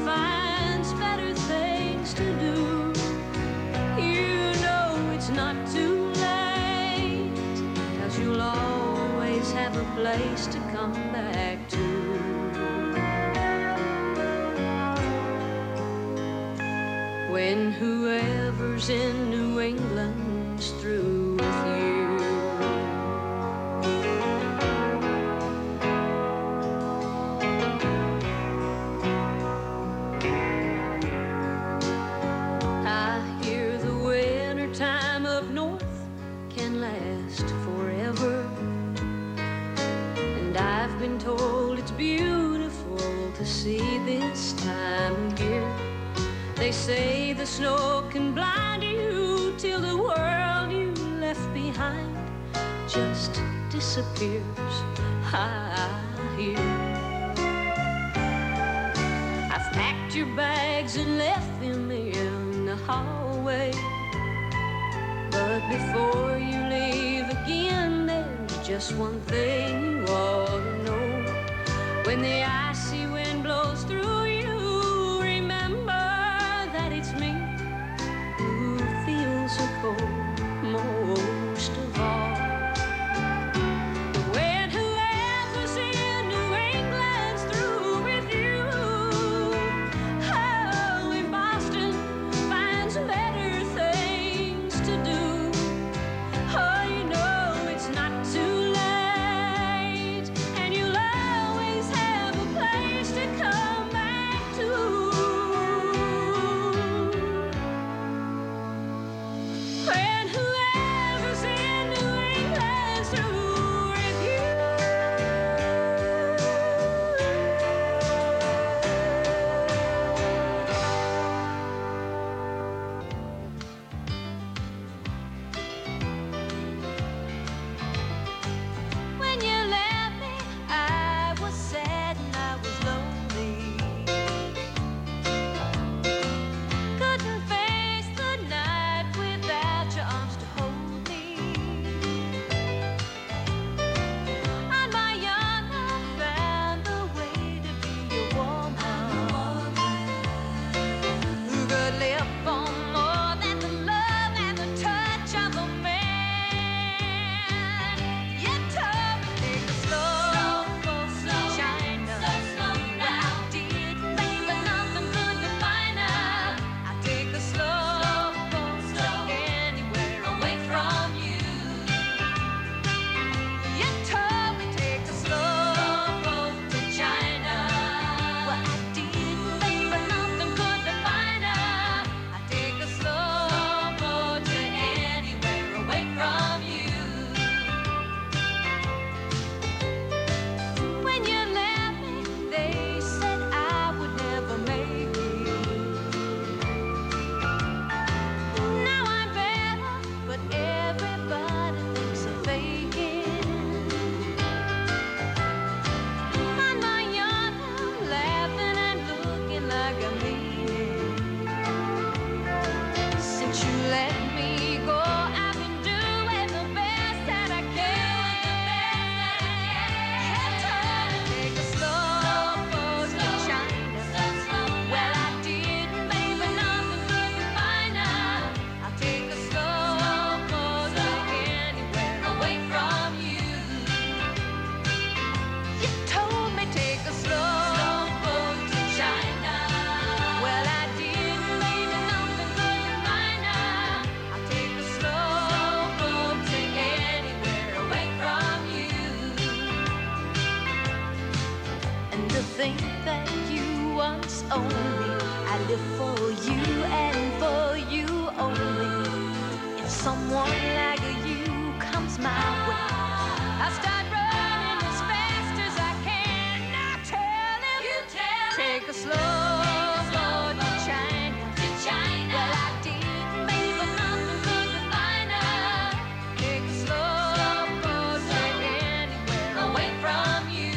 finds better things to do, you know it's not too late, 'cause you'll always have a place to come back to. it's beautiful to see this time of year. They say the snow can blind you till the world you left behind just disappears. I hear I've packed your bags and left them in the hallway, but before you leave again, there's just one thing you ought to know. When the icy wind blows through you, remember that it's me who feels so cold most of all. When whoever's in New England's through with you, oh, in Boston finds better things to do. Oh, you know it's not too late, and you'll always have a place to come back to. When whoever's in New England's through with you. When you left me, I was sad and I was lonely. Couldn't face the night without your arms to hold me. On my young, I found a way to be your warm hug. Who could live for more than the love and the touch of a man? You told me take a slow, China. Well, I did, baby, nothing could define her. I take a slow boat anywhere away from you. You told me take a slow boat to China. Well, I did, baby, nothing could define her. I take a slow boat to anywhere away from you. When you left me, they said I would never make it. Now I'm better, but everybody thinks I'm faking. On my yacht, I'm laughing and looking like I mean it. Since you let me go, I've been doing the best that I can. You told me take a slow boat to China. Well, I did, baby, nothing could define her. I'll take a slow boat to anywhere away from you. You told me take a slow boat to China. Well, I did, baby, nothing could define her. I'll take a slow boat to anywhere away from you. And to think that you once owned me, I live for you and for you only. If someone like you comes my way, I'll start running as fast as I can. Now tell him, take a slow boat to China. Well, I did, baby, nothing could define her. Take a slow boat to anywhere away from you.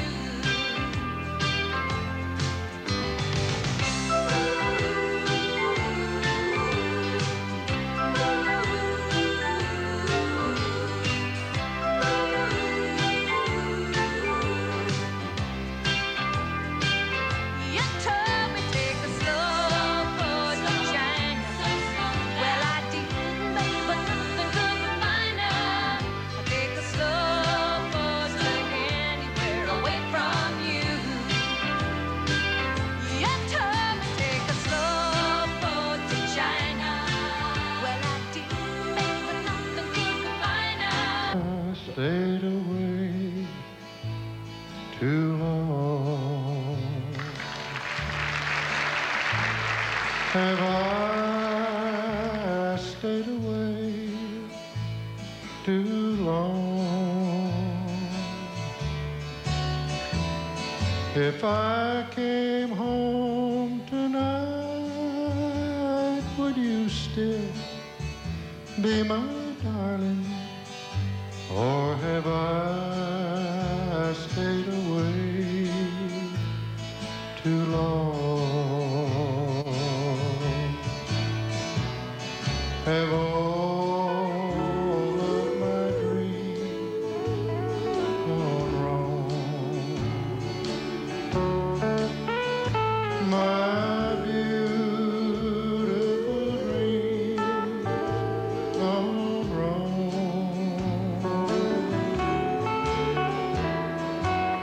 You told me take a slow boat to China. Well, I did, baby, but nothing could define her. I take a slow boat to anywhere away from you. You told me take a slow boat to China. Well, I did, baby, but nothing could define her. I stayed away too long. Have I stayed away too long? If I came home tonight, would you still be my darling? Or have I stayed away too long? Have all of my dreams gone wrong? My beautiful dreams gone wrong.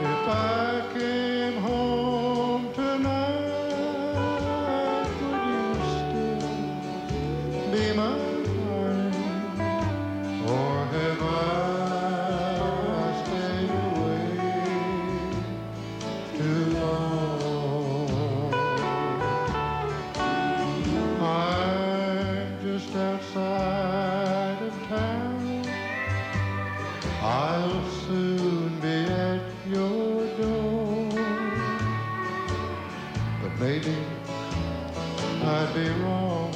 If I came home tonight, would you still be my darling? Or have I stayed away too long? I'm just outside of town. I'll soon be at your door. But maybe I'd be wrong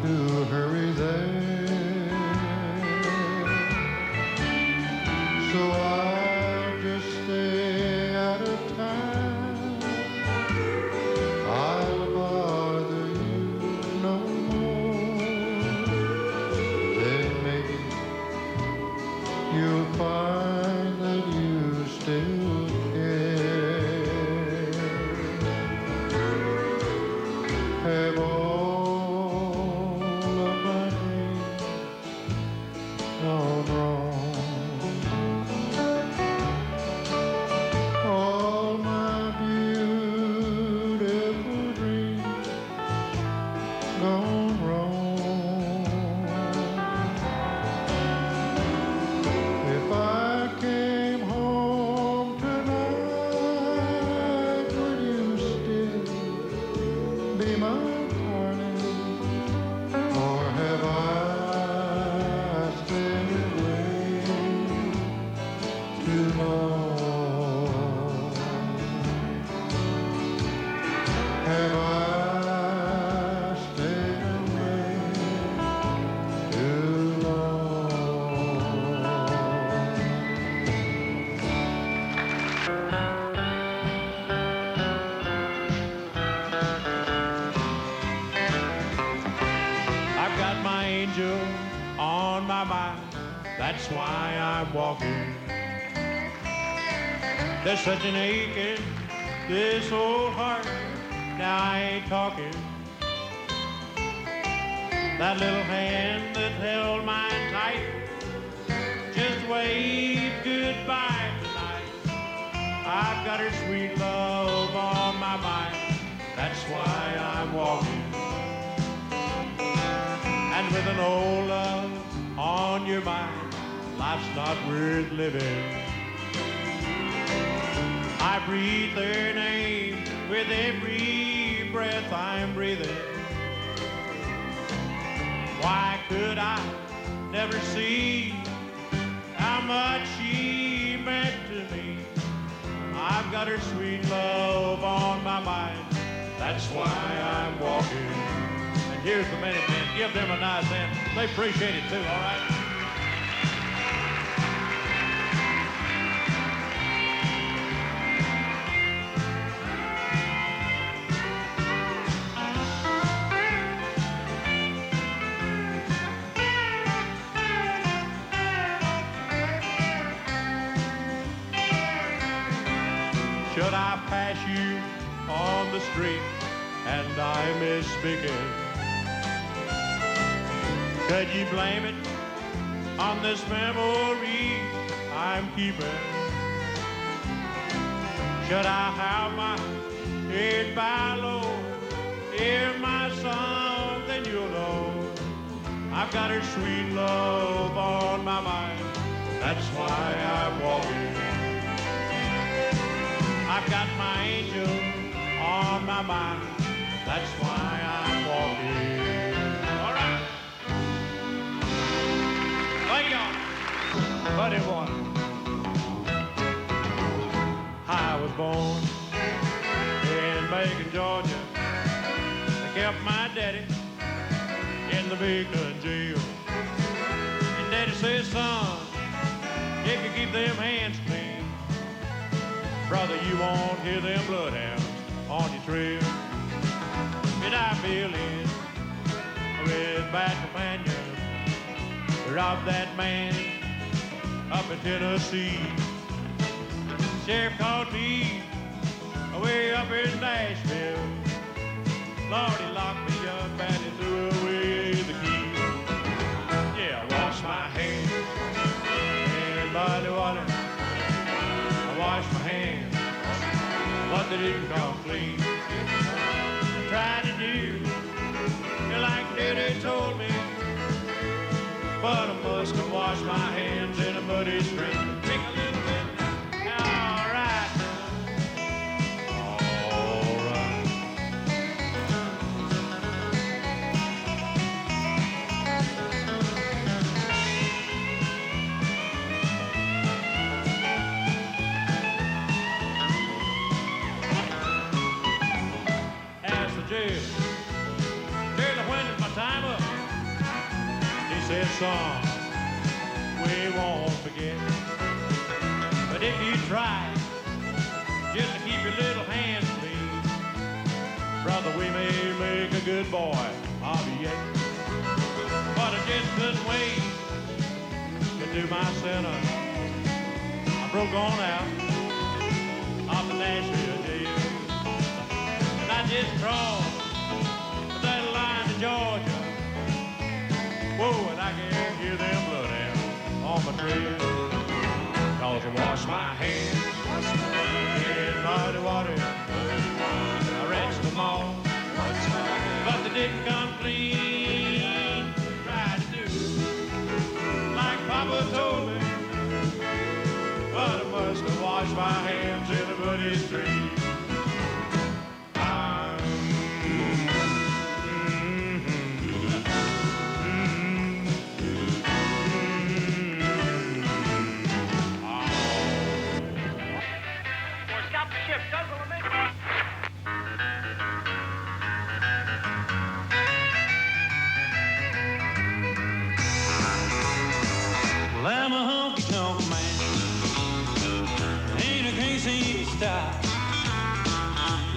to hurry there. So I'll just stay out of town. I'll bother you no more. Then maybe you'll find that you still care. Have all of my dreams gone wrong? All my beautiful dreams gone wrong. If I came home tonight, would you still be my darling? Or have I stayed away too long? Have I stayed away too long? I've got my angel on my mind. That's why I'm walking. There's such an ache in this old heart. Now I ain't talking. That little hand that held mine tight just waved goodbye tonight. I've got her sweet love on my mind. That's why I'm walking. And with an old love on your mind, life's not worth living. I breathe their name with every breath I'm breathing. Why could I never see how much she meant to me? I've got her sweet love on my mind. That's why I'm walking. And here's the Minutemen. Give them a nice hand. They appreciate it too, all right? Should I pass you on the street and I misspeaking? Could you blame it on this memory I'm keeping? Should I have my head bowed low, hear my song, then you'll know I've got her sweet love on my mind. That's why I'm walking. I've got my angel on my mind. That's why I'm walking. All right. Thank y'all. Buddy boy. I was born in Macon, Georgia. They kept my daddy in the Macon jail. And daddy says, son, if you keep them hands clean, brother, you won't hear them bloodhounds on your trail. And I fell in with bad companions, robbed that man up in Tennessee. Sheriff called me way up in Nashville. Lord, he locked me up and he threw away the key. Yeah, I washed my hands in muddy water. I washed my hands, but they didn't come clean. I tried to do like Daddy told me, but I must have washed my hands in a muddy stream. Take a little bit. All right. All right. Ask the jail. When is my time up? He said, son, we won't forget. But if you try just to keep your little hands clean, brother, we may make a good boy of you yet. But I just couldn't wait to do my sentence. I broke on out of the Nashville jail. And I just crawled that line to Georgia. Whoa, and I can hear them bloodhounds on my trail. 'Cause I washed my hands in muddy water. I rinsed them all, but they didn't come clean. Tried to do like Papa told me, but I must have washed my hands in a muddy stream. Well, I'm a honky-tonk man, ain't a crazy style.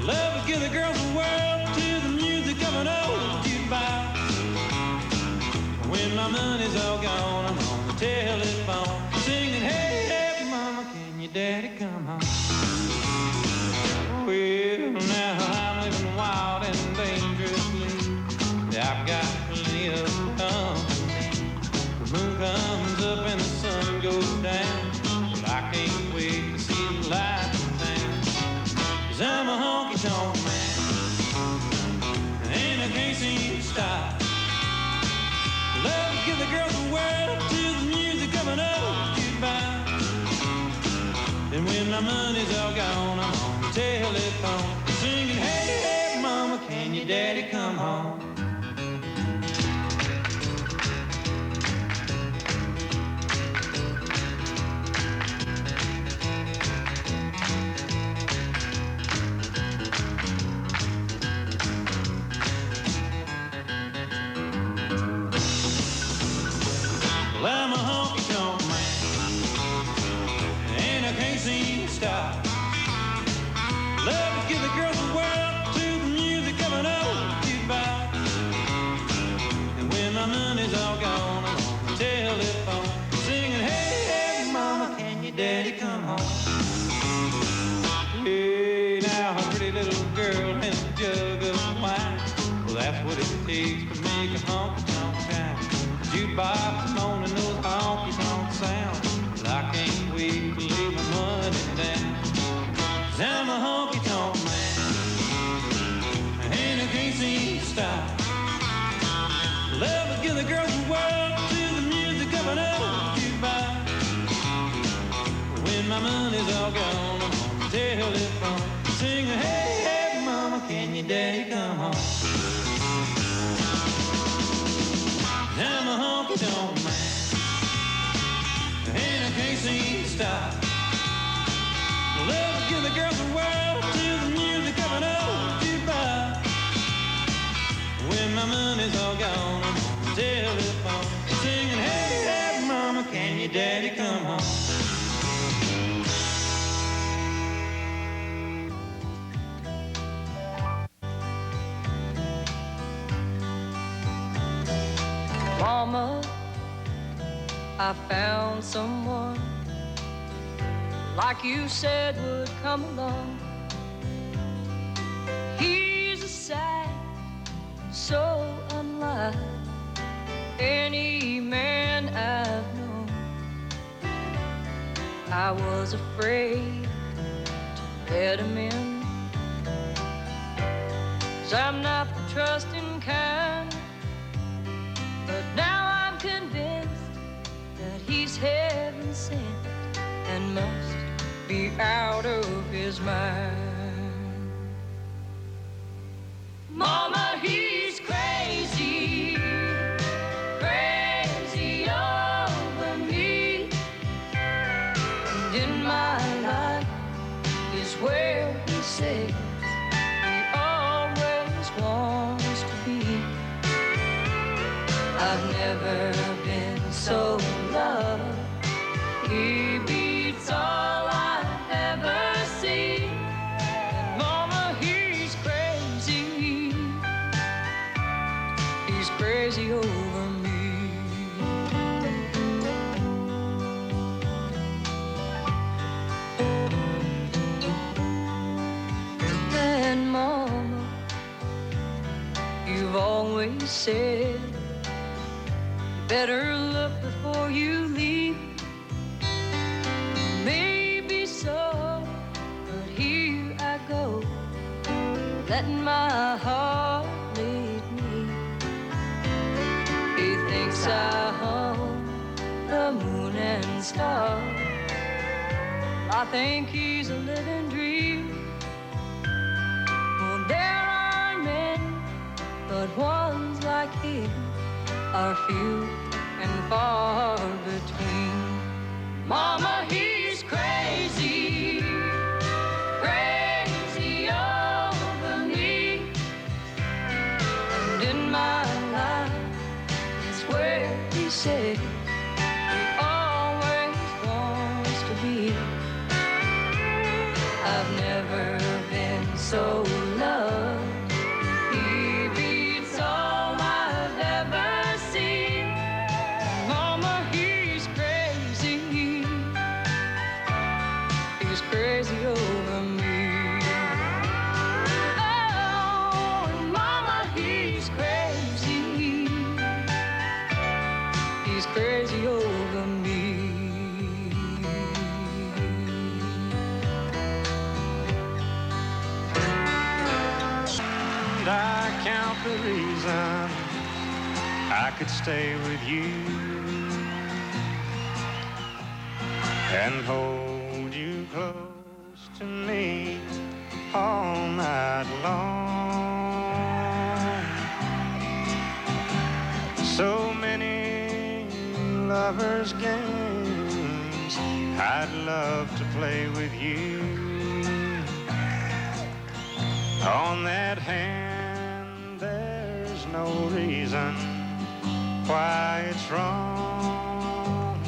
Love to give the girls the world to the music of an old jukebox. When my money's all gone, I'm on the telephone singing, hey, hey, mama, can your daddy come home? Well, now I'm living wild and dangerously. I've got plenty of company. The moon comes up and the sun goes down, but I can't wait to see the light in town. 'Cause I'm a honky-tonk man, and I can't seem to stop. Love to give the girls the world to the music of an old jukebox. And when my money's all gone, I'm on the telephone singing, hey, hey, mama, can your daddy come home? Well, I'm a honky-tonk man, and I can't seem to stop. Love to give the girls the world to the music of an old jukebox. And when my money's all gone, I'm on the telephone singing, hey, hey, mama, can your daddy come home? Hey, now a pretty little girl and a jug of wine. Well, that's what it takes to make a honky-tonk shine. Jukebox moaning those honky-tonk sounds. But I can't wait to lay my money down. 'Cause I'm a honky-tonk man, and I can't seem to stop. Love to give the girls the world to the music of an old jukebox. When my money's all gone, I'm on the telephone singing, hey, hey, mama, can your daddy come home? I'm a honky-tonk man, and I can't seem to stop. Love give the girls a whirl to the music of an old jukebox. When my money's all gone, I'm on the telephone singing, hey, hey, mama, can your daddy come home? Mama, I found someone like you said would come along. He's a sight so unlike any man I've known. I was afraid to let him in, 'cause I'm not the trusting kind. But now I'm convinced that he's heaven sent and must be out of his mind. Mama, he's crazy, crazy over me. And in my life is where he says he always wants to be. I've never been so loved. He beats all I've ever seen. And Mama, he's crazy. He's crazy over me. And Mama, you've always said better look before you leave. Maybe so, but here I go, letting my heart lead me. He thinks I hung the moon and stars. I think he's a living dream. Well, there are many, but ones like him are few and far between. Mama, he's crazy, crazy over me. And in my life is where he said he always wants to be. I've never been so loved. He beats all I've ever seen. Mama, he's crazy. He's crazy over me. Oh, and Mama, he's crazy. He's crazy over me. And I count the reason I could stay with you and hold you close to me all night long. So many lovers' games I'd love to play with you. On that hand, there's no reason why it's wrong.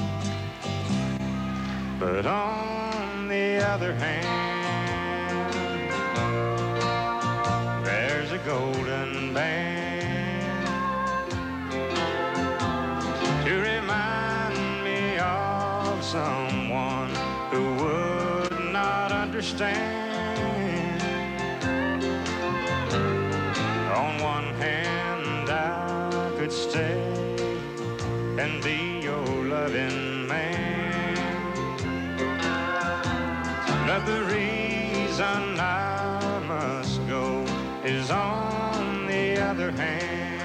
But on the other hand, there's a golden band to remind me of someone who would not understand. On one hand, I could stay and be your loving man, but the reason I must go is on the other hand.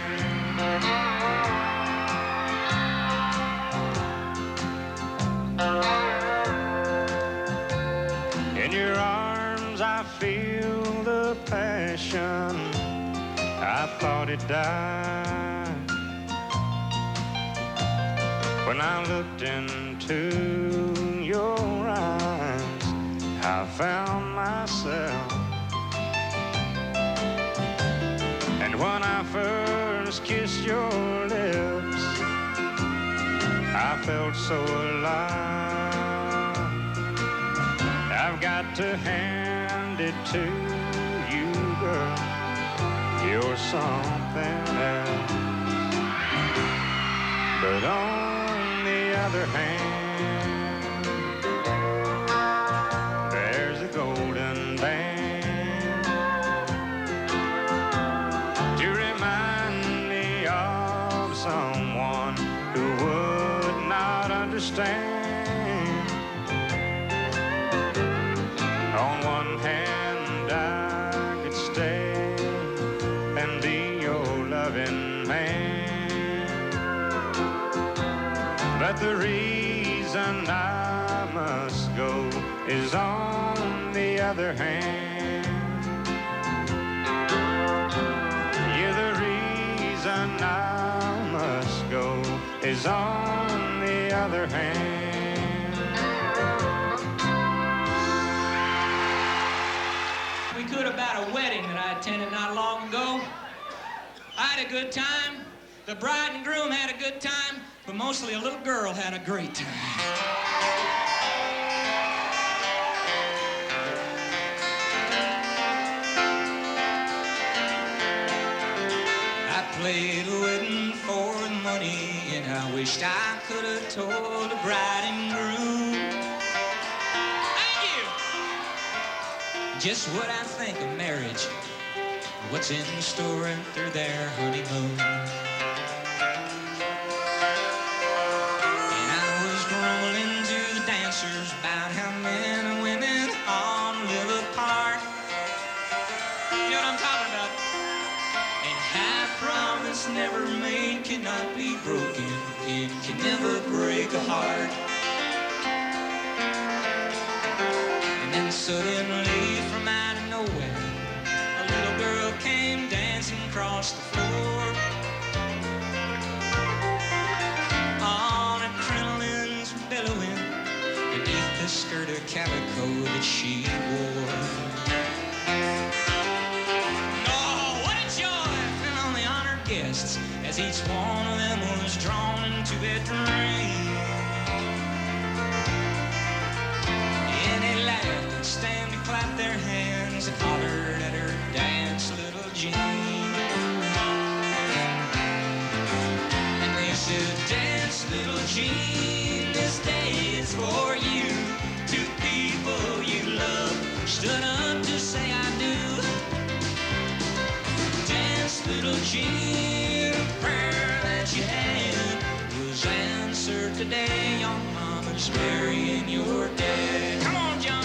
In your arms I feel the passion I thought it died when I looked into your eyes. I found myself. And when I first kissed your lips, I felt so alive. I've got to hand it to you, girl, you're something else. But on the other hand, there's a golden band to remind me of someone who would not understand. On one hand, I could stay and be your loving man, but the reason I must go is on the other hand. Yeah, the reason I must go is on the other hand. We could about a wedding that I attended not long ago. I had a good time. The bride and groom had a good time, but mostly a little girl had a great time. I played a wedding for the money, and I wished I could have told the bride and groom. Thank you! Just what I think of marriage, what's in store after their honeymoon. And I was grumbling to the dancers about how men and women all live apart. You know what I'm talking about? And high promise never made cannot be broken and can never break a heart. And then suddenly from out of nowhere, a little girl came dancing across the floor. All her crinolines were billowing beneath the skirt of calico that she wore. Oh, what a joy fell on the honored guests as each one of them was drawn into a dream. And they laughed and stamped and clapped their hands and hollered at her dance, little Jean. And they said, dance, little Jean, this day is for you. Two people you love stood up to say I do. Dance, little Jean, a prayer that you had was answered today. Your mama's burying your dad. Come on, John.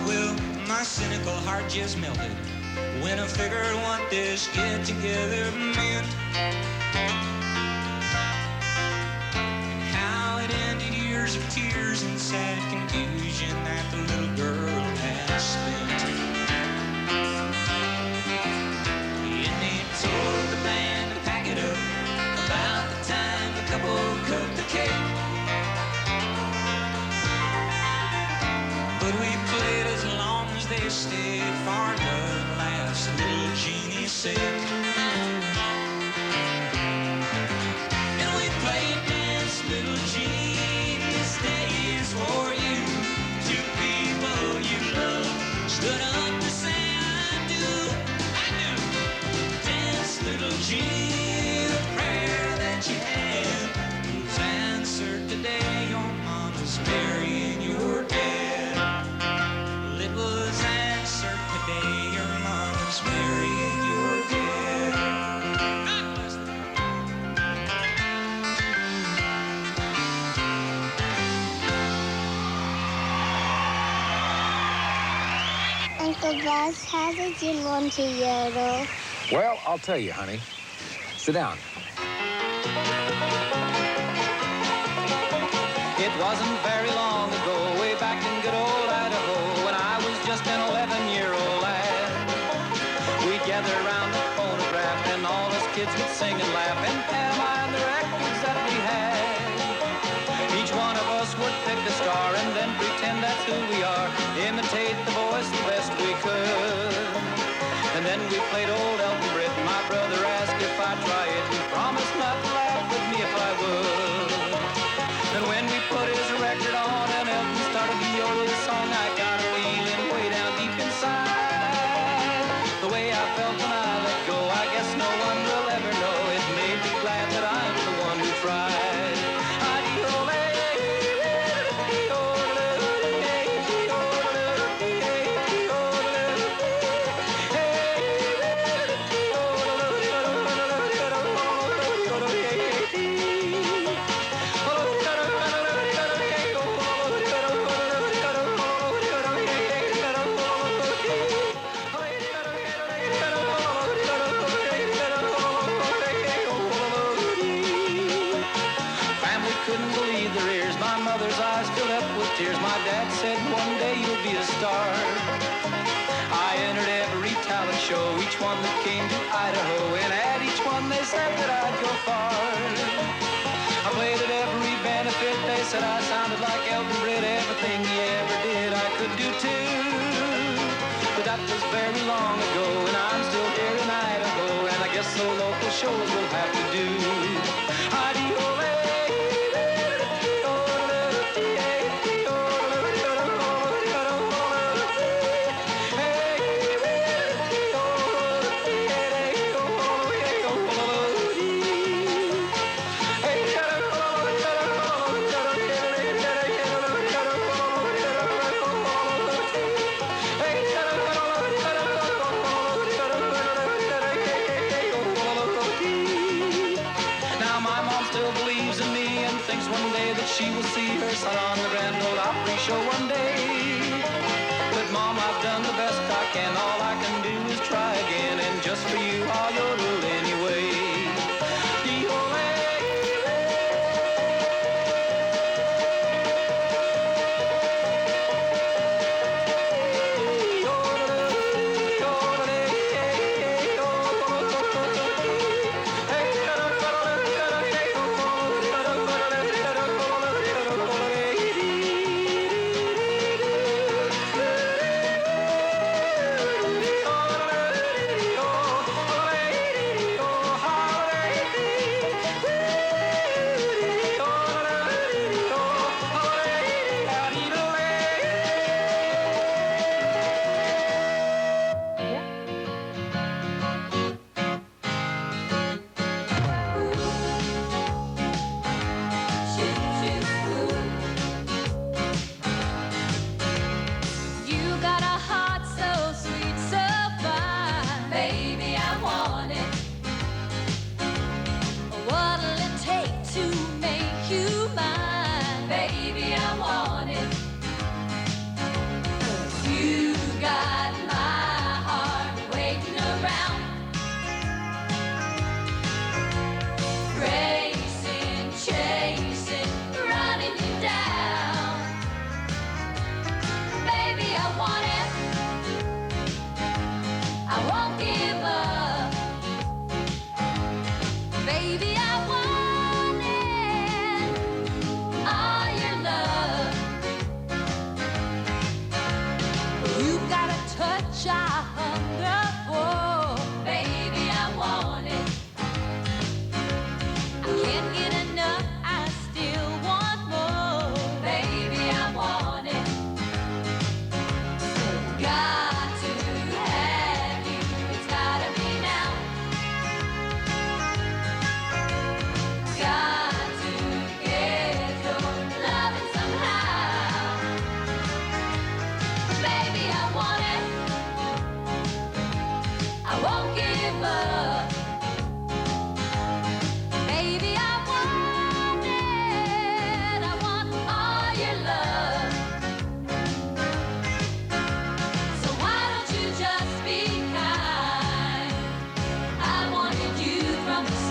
Well, my cynical heart just melted when I figured what this get-together meant. And how it ended years of tears and sad confusion that the little girl had spent. And they told the band to pack it up about the time the couple cooked the cake. But we played as long as they stayed far enough to last little Jeannie's sake. And we played dance, little Jean, this day is for you. Two people you love stood up to say I do. I do. Dance, little Jean, a prayer that you had was answered today. Your mama's burying your dad. Well, it was answered today. Your mama's burying your dad. God bless them. Uncle Buzz, how did you learn to yodel? Well, I'll tell you, honey. Sit down. It It wasn't very long ago, way back in good old Idaho, when I was just an 11-year-old lad. We'd gather around the phonograph, and all us kids would sing and laugh and pantomime the records that we had. Each one of us would pick a star and then pretend that's who we are, imitate the voice the best we could. And then we played old Elton Britt. My brother asked if I'd try it and promised not to laugh with me if I would. And when we put his record on and Elton started to yodel the song, I got a feeling way down deep inside. The way I felt when I let go, I guess no one will ever know. It made me glad that I'm the one who tried. My dad said one day you'll be a star. I entered every talent show, each one that came to Idaho, and at each one they said that I'd go far. I played at every benefit, they said I sounded like Elton Britt. Everything he ever did I could do too. But that was very long ago, and I'm still here in Idaho, and I guess the local shows will have to do. She will see her son on the Grand Ole Opry show one day. But Mom, I've done the best I can. All I can do is try again, and just for you I'll yodel anyway.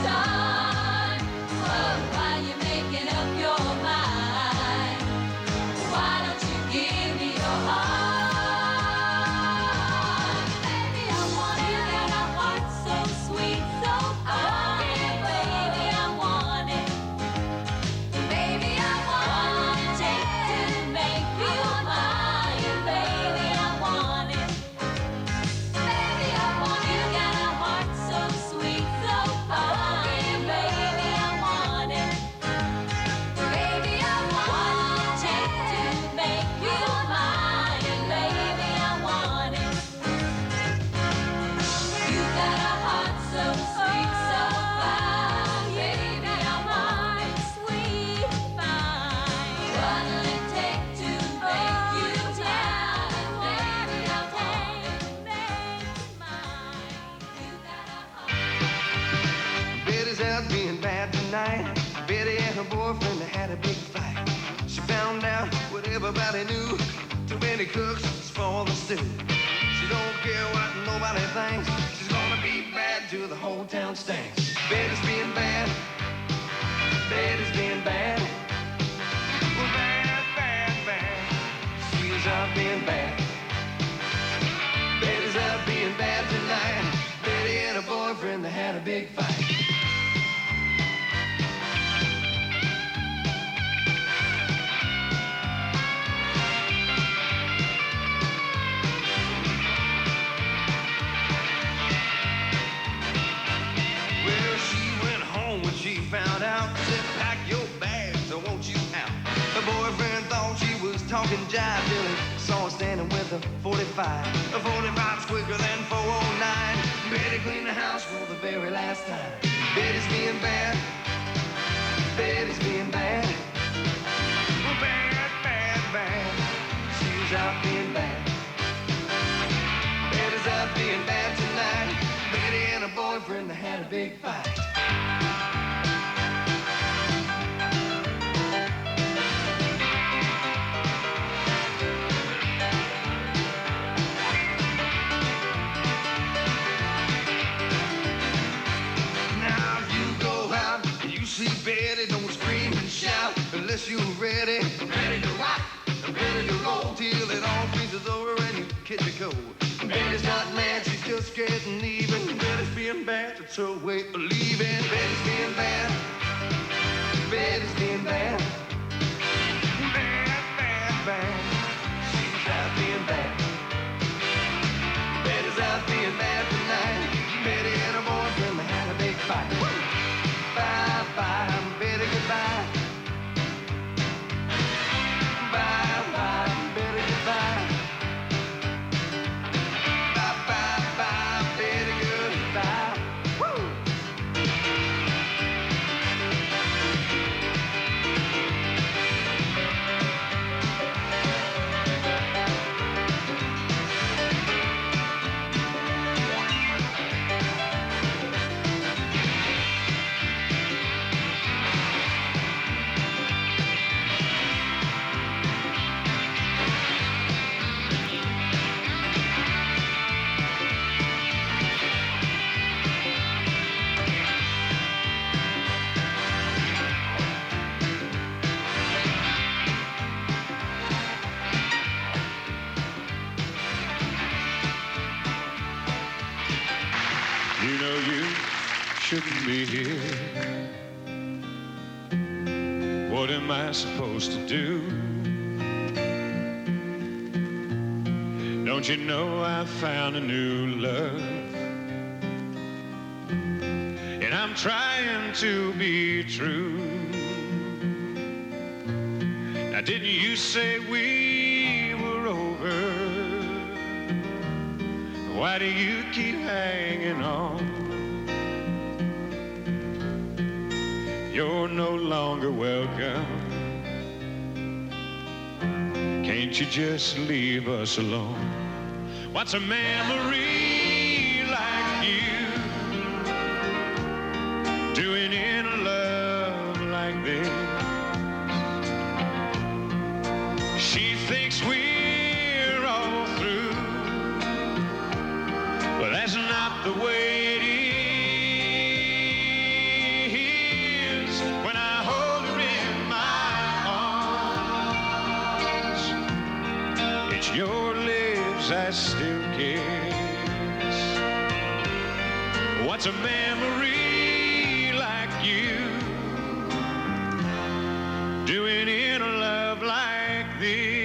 Start. Oh, why you making up your mind? heart. Baby, I want it. You got a heart so sweet, so fine. Baby, I want it. Baby, I want it. Take to make you mine. Baby, I want it. Baby, I want it. You got a heart so sweet, so fine. Baby, I want it. Baby, I want it. Take to make you mine. Baby, I want it. You got a heart so sweet, so fine. Baby, I want it. Sweet, fine. What'll it take to make you mine? Baby, I want it. Make mine. You got a heart. Betty's out being bad tonight. Betty and her boyfriend had a big fight. She found out what everybody knew. Too many cooks spoil the stew. She don't care what nobody thinks. She's gonna be bad till the whole town stinks. Betty's being bad. Betty's being bad. Well, bad, bad, bad. She's out being bad. Betty's out being bad tonight. Betty and her boyfriend, they had a big fight. Well, she went home when she found out. Said, pack your bags, I want you out. Her boyfriend thought she was talking jive till he saw her standing with a 45. A 45's quicker than 409. Betty cleaned the house for the very last time. Betty's being bad. Betty's being bad. Well, bad, bad, bad. She's out being bad. Betty's out being bad tonight. Betty and her boyfriend, they had a big fight. Now if you go out and you see Betty, don't scream and shout unless you're ready. Ready to rock, ready to roll till it all freezes over and you catch a cold. Betty's not mad, she's just getting even. Betty's being bad, it's her way of leaving. Betty's being bad. Betty's being bad. Bad, bad, bad. She's out being bad. Betty's out being bad tonight. Betty and her boyfriend, they had a big fight. Bye, bye, Betty, goodbye. Bye, bye, Betty, goodbye. Bye, bye, bye, Betty, goodbye. Woo! You know you shouldn't be here. What am I supposed to do? Don't you know I found a new love? And I'm trying to be true. Now didn't you say we were over? Why do you keep hanging on? You're no longer welcome. Can't you just leave us alone? What's a memory like you doing in a love like this? She thinks we're all through. Well, that's not the way it is. When I hold her in my arms, it's It's your lips I still kiss. What's a memory like you doing in a love like this?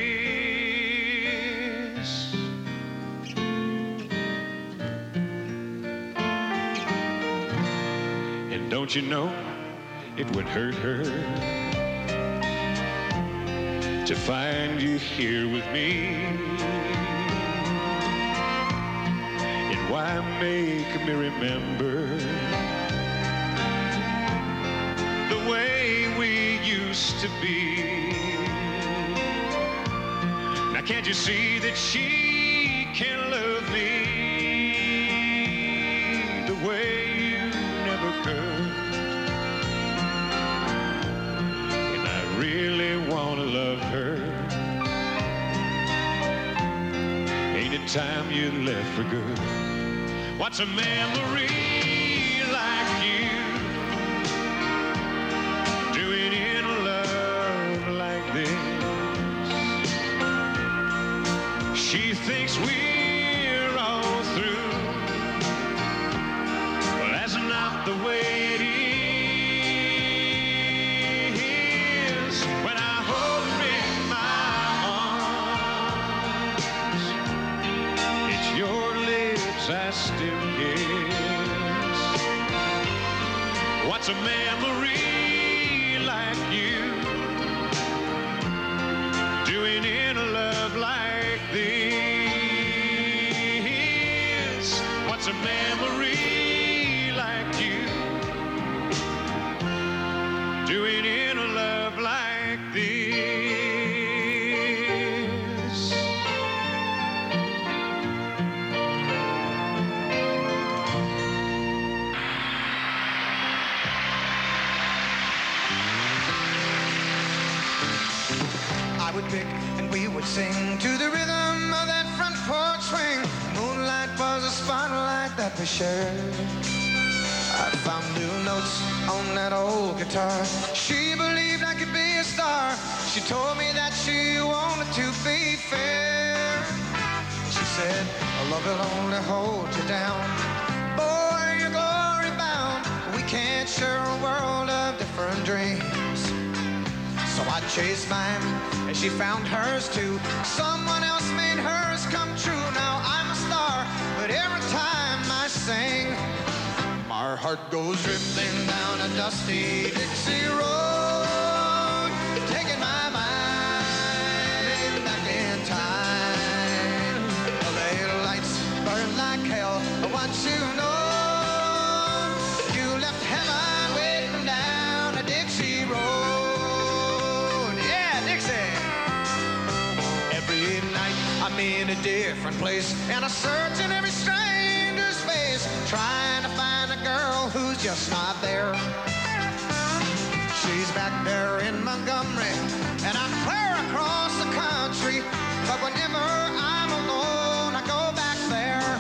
And don't you know it would hurt her to find you here with me? And why make me remember the way we used to be? Now can't you see that she can love me the way you never could? And I really want to love her. Ain't it time you left for good? What's a memory like you doing in a love like this? She thinks we're all through. Well, that's not the way it is. When I hold her in my arms, it's your lips I still kiss. What's a memory like you doing in a love like this? What's a memory like you doing in a love like this? I would pick and we would sing to the rhythm of that front porch swing. Moonlight was a spotlight that we shared. I found new notes on that old guitar. She believed I could be a star. She told me that she wanted to be fair. She said, love will only hold you down. Boy, you're glory bound. We can't share a world of different dreams. So I chased mine, and she found hers too. Someone else made hers come true. Now I'm a star, but every time I sing, my heart goes drifting down a dusty Dixie road, taking my mind back in time. LA lights burn like hell. Once you know, you left heaven waiting down a Dixie road. I'm in a different place, and I search in every stranger's face, trying to find a girl who's just not there. She's back there in Montgomery, and I'm clear across the country. But whenever I'm alone, I go back there.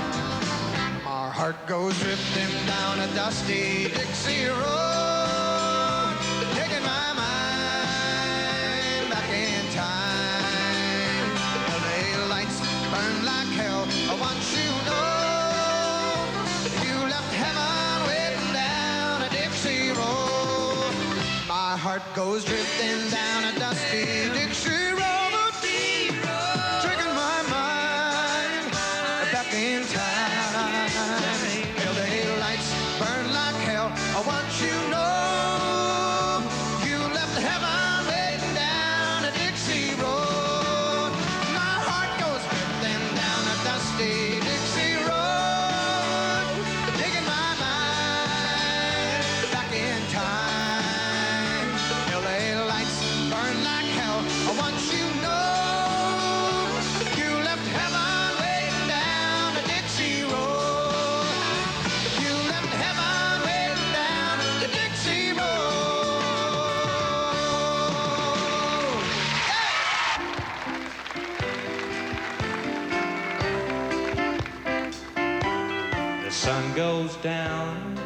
My heart goes drifting down a dusty Dixie road, taking my mind back in time. Burn like hell. Once you know, you left heaven waiting down a Dixie road. My heart goes drifting down a dusty Dixie road, taking my mind back in time. LA lights burn like hell. Once you know, you left heaven waiting down a Dixie road. My heart goes dusty Dixie road, taking my mind back in time. LA lights burn like hell. Once you know, you left heaven waiting down a Dixie road. You left heaven waiting down the Dixie road. The sun goes down